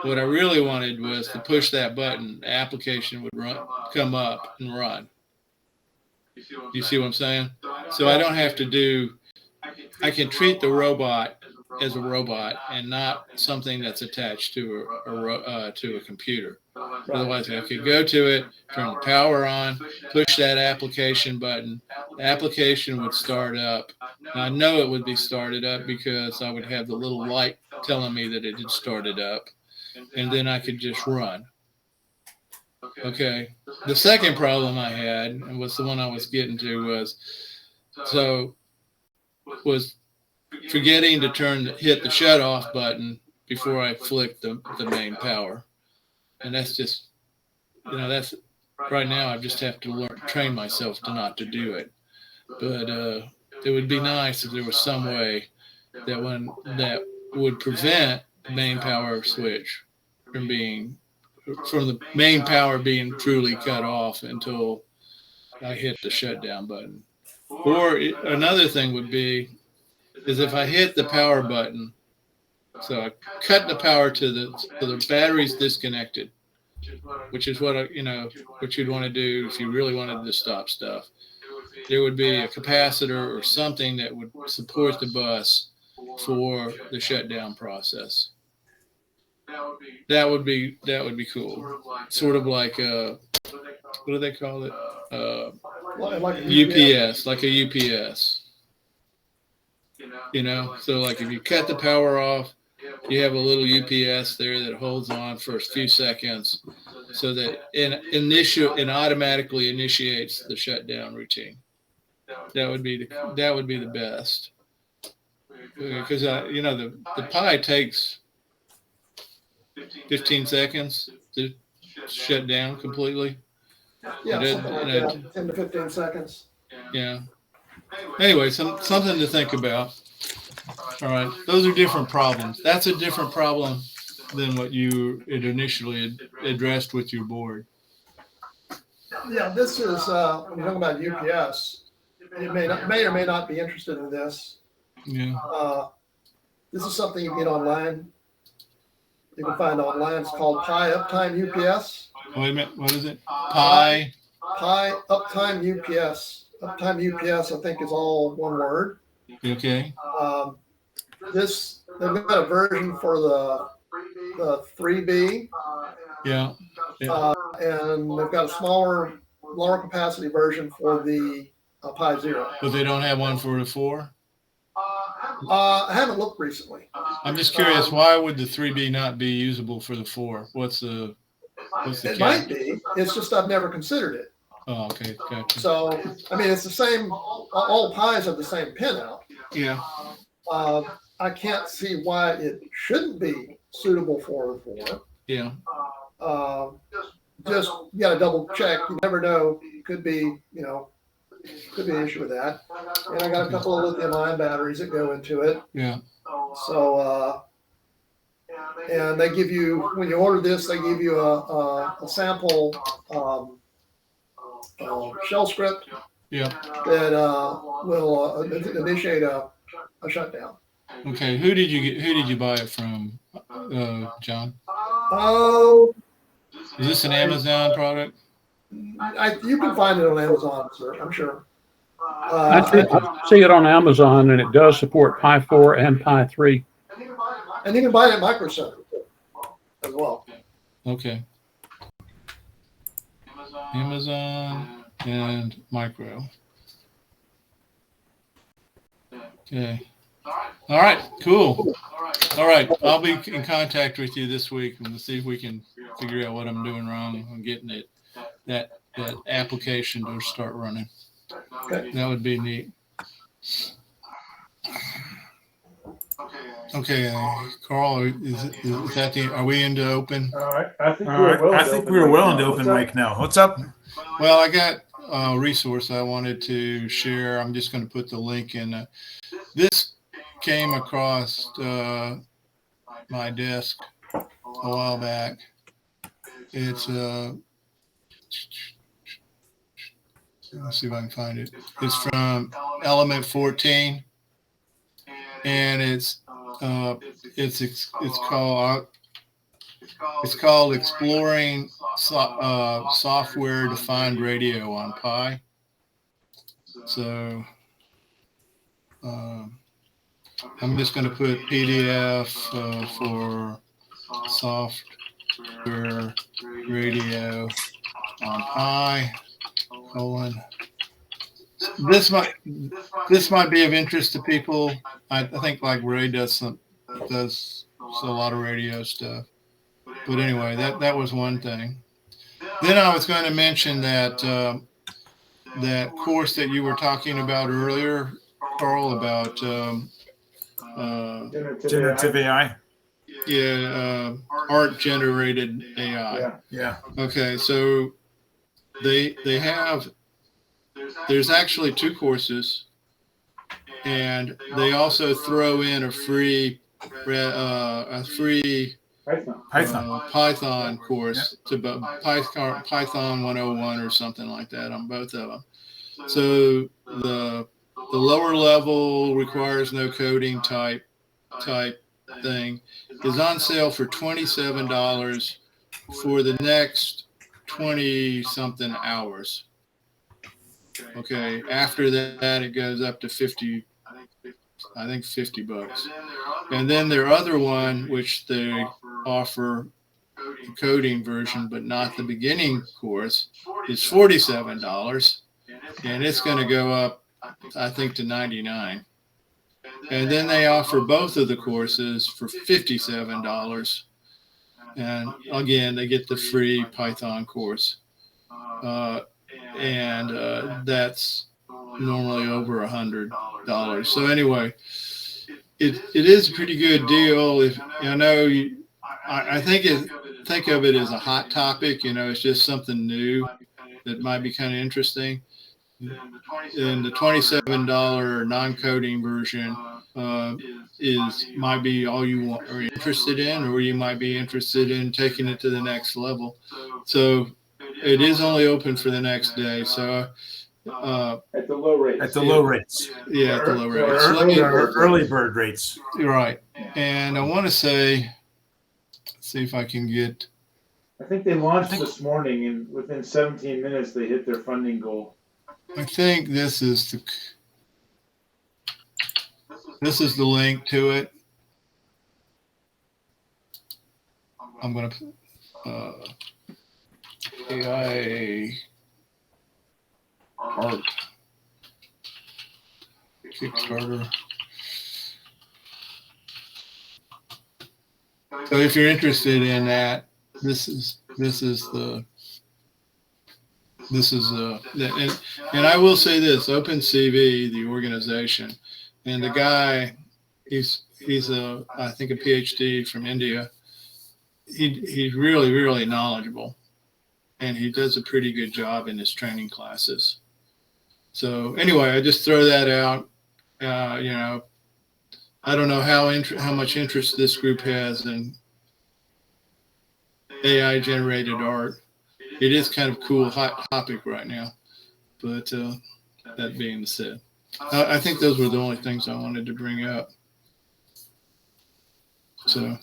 What I really wanted was to push that button, the application would come up and run. You see what I'm saying? So I don't have to I can treat the robot as a robot and not something that's attached to a computer. Otherwise, I could go to it, turn the power on, push that application button. The application would start up. And I know it would be started up because I would have the little light telling me that it had started up. And then I could just run. Okay. The second problem I had, and was the one I was getting to, was forgetting to hit the shut off button before I flicked the main power. And that's just, right now I just have to train myself to not to do it. But it would be nice if there was some way that would prevent the main power switch from the main power being truly cut off until I hit the shutdown button. Or another thing would be is if I hit the power button, so I cut the power to the battery's disconnected, which is what what you'd want to do if you really wanted to stop stuff. There would be a capacitor or something that would support the bus for the shutdown process. That would be cool. Sort of like what do they call it? Like UPS, like a UPS. So like if you cut the power off, you have a little UPS there that holds on for a few seconds, so that it automatically initiates the shutdown routine. That would be the best, because the Pi takes 15 seconds to shut down completely. Yeah, something like that, 10 to 15 seconds. Yeah. Anyway, something to think about. All right, those are different problems. That's a different problem than what you had initially addressed with your board. Yeah, this is when you're talking about UPS. You may or may not be interested in this. Yeah. This is something you can get online. You can find online. It's called Pi Uptime UPS. Wait a minute. What is it? Pi Uptime UPS. Uptime UPS, I think, is all one word. Okay. They've got a version for the 3B. Yeah. And they've got a smaller, lower capacity version for the Pi Zero. But they don't have one for the 4? I haven't looked recently. I'm just curious, why would the 3B not be usable for the 4? What's the It might be. It's just I've never considered it. Oh, okay, gotcha. So, I mean, it's the same. All Pis have the same pin out. Yeah. I can't see why it shouldn't be suitable for the 4. Yeah. Just you got to double check. You never know. Could be an issue with that. And I got a couple of lithium-ion batteries that go into it. Yeah. So, and they give you, when you order this, they give you a sample shell script. Yeah. That will initiate a shutdown. Okay. Who did you buy it from, John? Oh. Is this an Amazon product? You can find it on Amazon, sir. I'm sure. I see it on Amazon, and it does support Pi 4 and Pi 3. And you can buy it at Micro Center as well. Okay. Amazon and Micro. Okay. All right. Cool. All right. I'll be in contact with you this week, and we'll see if we can figure out what I'm doing wrong on getting that application to start running. Okay. That would be neat. Okay, Carl, is that are we into open? All right. I think we're well into open mic now. What's up? Well, I got a resource I wanted to share. I'm just going to put the link in. This came across my desk a while back. It's let's see if I can find it. It's from Element 14, and it's called Exploring Software Defined Radio on Pi. So I'm just going to put PDF for software radio on Pi. This might be of interest to people. I think like Ray does a lot of radio stuff. But anyway, that was one thing. Then I was going to mention that that course that you were talking about earlier, Carl, about generative AI. Yeah, art generated AI. Yeah. Okay, so they have. There's actually 2 courses. and they also throw in a free Python course to Python 101 or something like that on both of them. So the lower level requires no coding type thing is on sale for $27 for the next 20 something hours. Okay, after that it goes up to 50, I think $50. And then their other one, which they offer the coding version but not the beginning course, is $47, and it's going to go up, I think, to $99. And then they offer both of the courses for $57. And again, they get the free Python course. That's normally over $100. So anyway, it is a pretty good deal. If I know, I think of it as a hot topic. It's just something new that might be kind of interesting. And the $27 non-coding version might be all you are interested in, or you might be interested in taking it to the next level. So it is only open for the next day. So at the low rates. At the low rates. Yeah, at the low rates. Early bird rates. Right. And I want to see if I can get. I think they launched this morning, and within 17 minutes they hit their funding goal. I think this is the link to it. I'm going to AI art Kickstarter. So if you're interested in that, this is and I will say this: OpenCV, the organization, and the guy, he's I think a PhD from India. He's really, really knowledgeable, and he does a pretty good job in his training classes. So anyway, I just throw that out. I don't know how much interest this group has in AI generated art. It is kind of cool, hot topic right now. But that being said, I think those were the only things I wanted to bring up. So.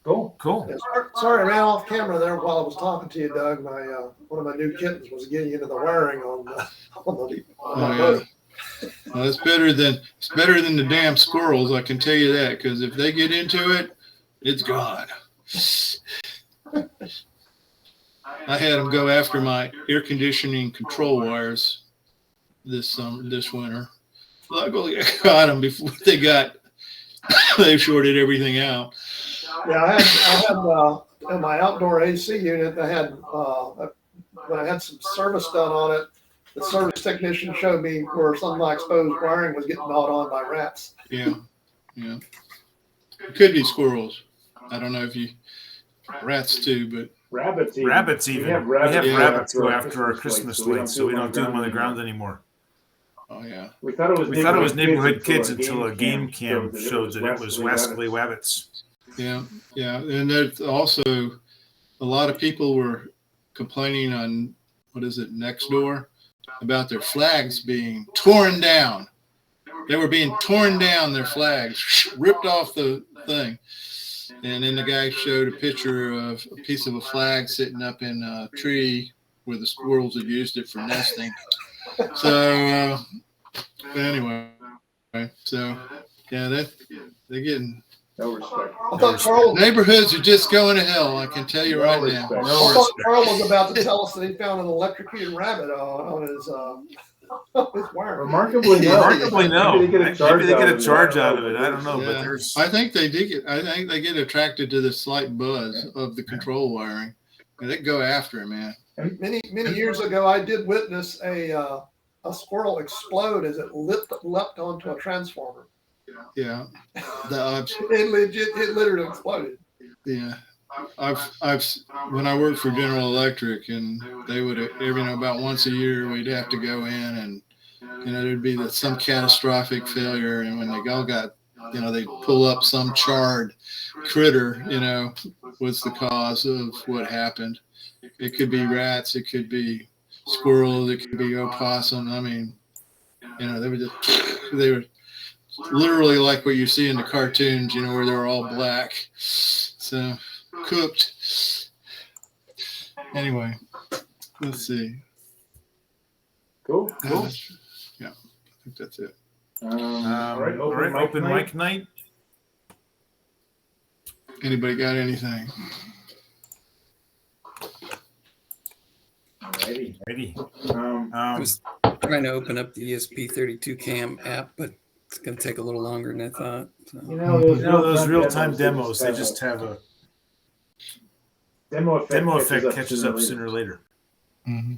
Cool. Yeah, sorry, I ran off camera there while I was talking to you, Doug. One of my new kittens was getting into the wiring on the boat. Well, it's better than the damn squirrels, I can tell you that, because if they get into it, it's gone. I had them go after my air conditioning control wires this winter. Luckily, I got them before they shorted everything out. Yeah, I had in my outdoor AC unit, I had when I had some service done on it, the service technician showed me where some of my exposed wiring was getting gnawed on by rats. Yeah. It could be squirrels. I don't know if rats too, but rabbits even. We have rabbits go after our Christmas lights, so we don't do them on the ground anymore. Oh yeah. We thought it was neighborhood kids until a game cam showed that it was wascally wabbits. Yeah, and there's also a lot of people were complaining on Nextdoor about their flags being torn down. They were being torn down, their flags, ripped off the thing. And then the guy showed a picture of a piece of a flag sitting up in a tree where the squirrels had used it for nesting. So anyway, so yeah, they're getting no respect. I thought Carl, neighborhoods are just going to hell. I can tell you right now. I thought Carl was about to tell us that he found an electrocuted rabbit on his wire. Remarkably, no. Maybe they get a charge out of it. I don't know, yeah. But there's. I think they get attracted to the slight buzz of the control wiring, and they go after it, man. Many years ago, I did witness a squirrel explode as it leapt onto a transformer. Yeah, it literally exploded. Yeah, I've when I worked for General Electric, and they would about once a year we'd have to go in there'd be some catastrophic failure, and when they all got, they pull up some charred critter, was the cause of what happened. It could be rats, it could be squirrels, it could be opossum. I mean, they were literally like what you see in the cartoons, where they're all black. So cooked. Anyway, let's see. Cool. Yeah, I think that's it. All right, open mic night. Anybody got anything? Ready. I was trying to open up the ESP32 cam app, but it's going to take a little longer than I thought. So. Those real-time demos, they just have a demo effect catches up sooner or later. Mm-hmm.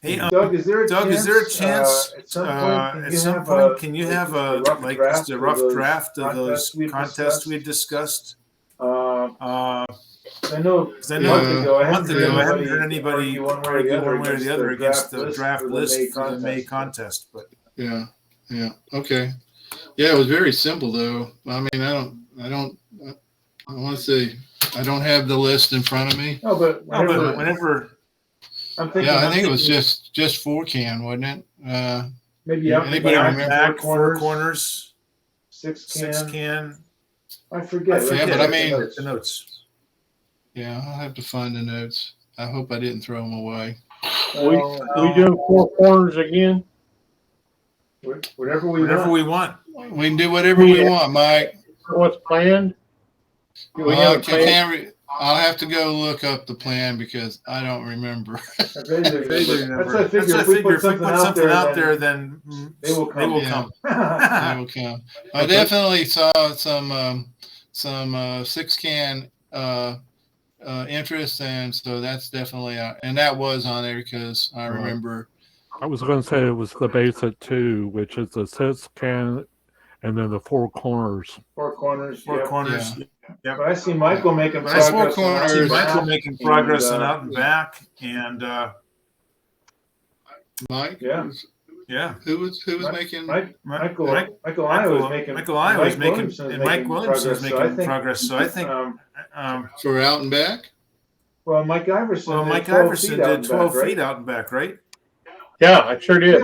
Hey, Doug, is there a chance at some point, can you have a rough draft of those contests we discussed? I know a month ago, I haven't heard anybody argue one way or the other against the draft list for the May contest. But yeah, okay, yeah, it was very simple though. I mean, I want to say I don't have the list in front of me. No, but whenever I think it was just 4 can, wasn't it? Maybe up anybody remember? 4 corners, 6 can. I forget. Yeah, but I mean the notes. Yeah, I'll have to find the notes. I hope I didn't throw them away. We do 4 corners again. Whatever we want. We can do whatever we want, Mike. What's planned? I'll have to go look up the plan because I don't remember. That's what I figure. If we put something out there, then they will come. They will come. I definitely saw some 6 can interest, and so that's definitely and that was on there because I remember. I was going to say it was the base at 2, which is the 6 can, and then the 4 corners. 4 corners. Yeah. But I see Michael making progress. Making progress on out and back, and Mike. Yeah. Who was making? Michael I was making. Michael I was making, and Mike Williamson was making progress. So I think for out and back. Well, Mike Iverson. did 12 feet out and back, right? Yeah, I sure did.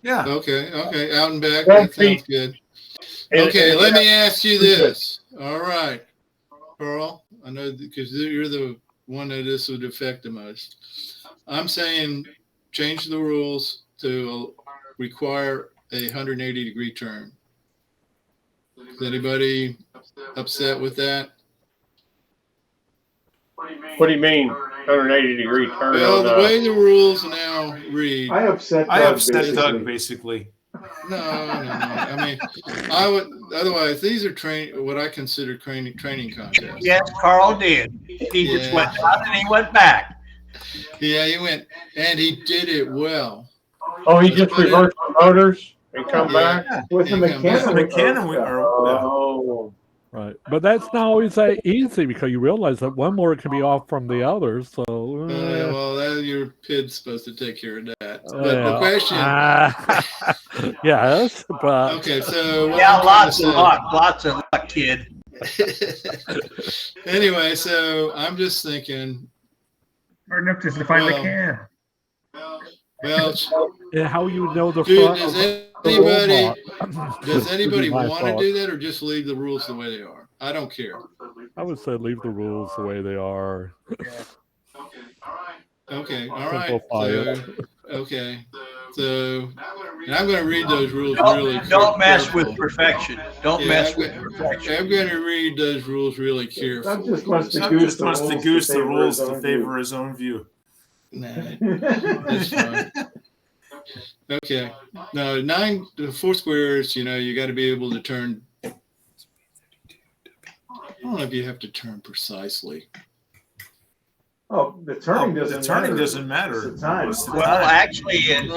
Yeah. Okay, out and back. That sounds good. Okay, let me ask you this. All right, Pearl, I know because you're the one that this would affect the most. I'm saying change the rules to require a 180-degree turn. Is anybody upset with that? What do you mean, 180-degree turn? Well, the way the rules now read, I upset Doug basically. No. I mean, I would. Otherwise, these are what I consider training contests. Yes, Carl did. He just went out and he went back. Yeah, he went, and he did it well. Oh, he just reversed the motors and come back with the mechanical. Right, but that's not always that easy because you realize that one motor can be off from the other. So, well, your PID's supposed to take care of that. But the question, yes, but okay, so lots of luck, kid. Anyway, so I'm just thinking. Hard enough just to find the can. Well, how you know the front? Does anybody want to do that, or just leave the rules the way they are? I don't care. I would say leave the rules the way they are. Okay, all right. So, and I'm going to read those rules Don't mess with perfection. Don't mess with perfection. I'm going to read those rules really carefully. Doug just wants to goose the rules to favor his own view. Nah, that's fine. Okay. Now, 4 squares, you got to be able to turn. I don't know if you have to turn precisely. Oh, the turning doesn't matter. It's the time. Well, actually, in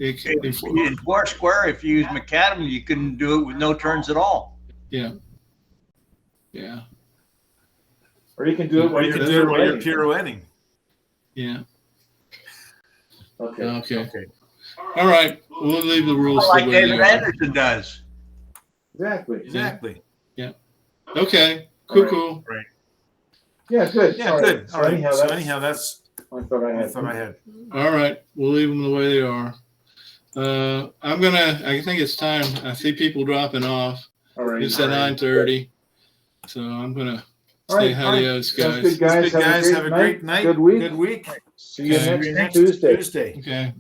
in 4 square, if you use macadam, you can do it with no turns at all. Yeah. Or you can do it while you're pirouetting. Yeah. Okay. Okay. All right. We'll leave the rules Like the way they David are. Anderson does. Exactly. Yeah. Okay. Cool. Right. Yeah, good. Yeah, All good. right. All right. So anyhow, that's I thought I I had. All right. We'll leave them the way they are. I think it's time. I see people dropping off. All right. It's at 9:30. So I'm gonna All right. say adios, guys. Sounds good, guys. Have a great night. Good week. Good week. See you Okay. next Tuesday. Okay.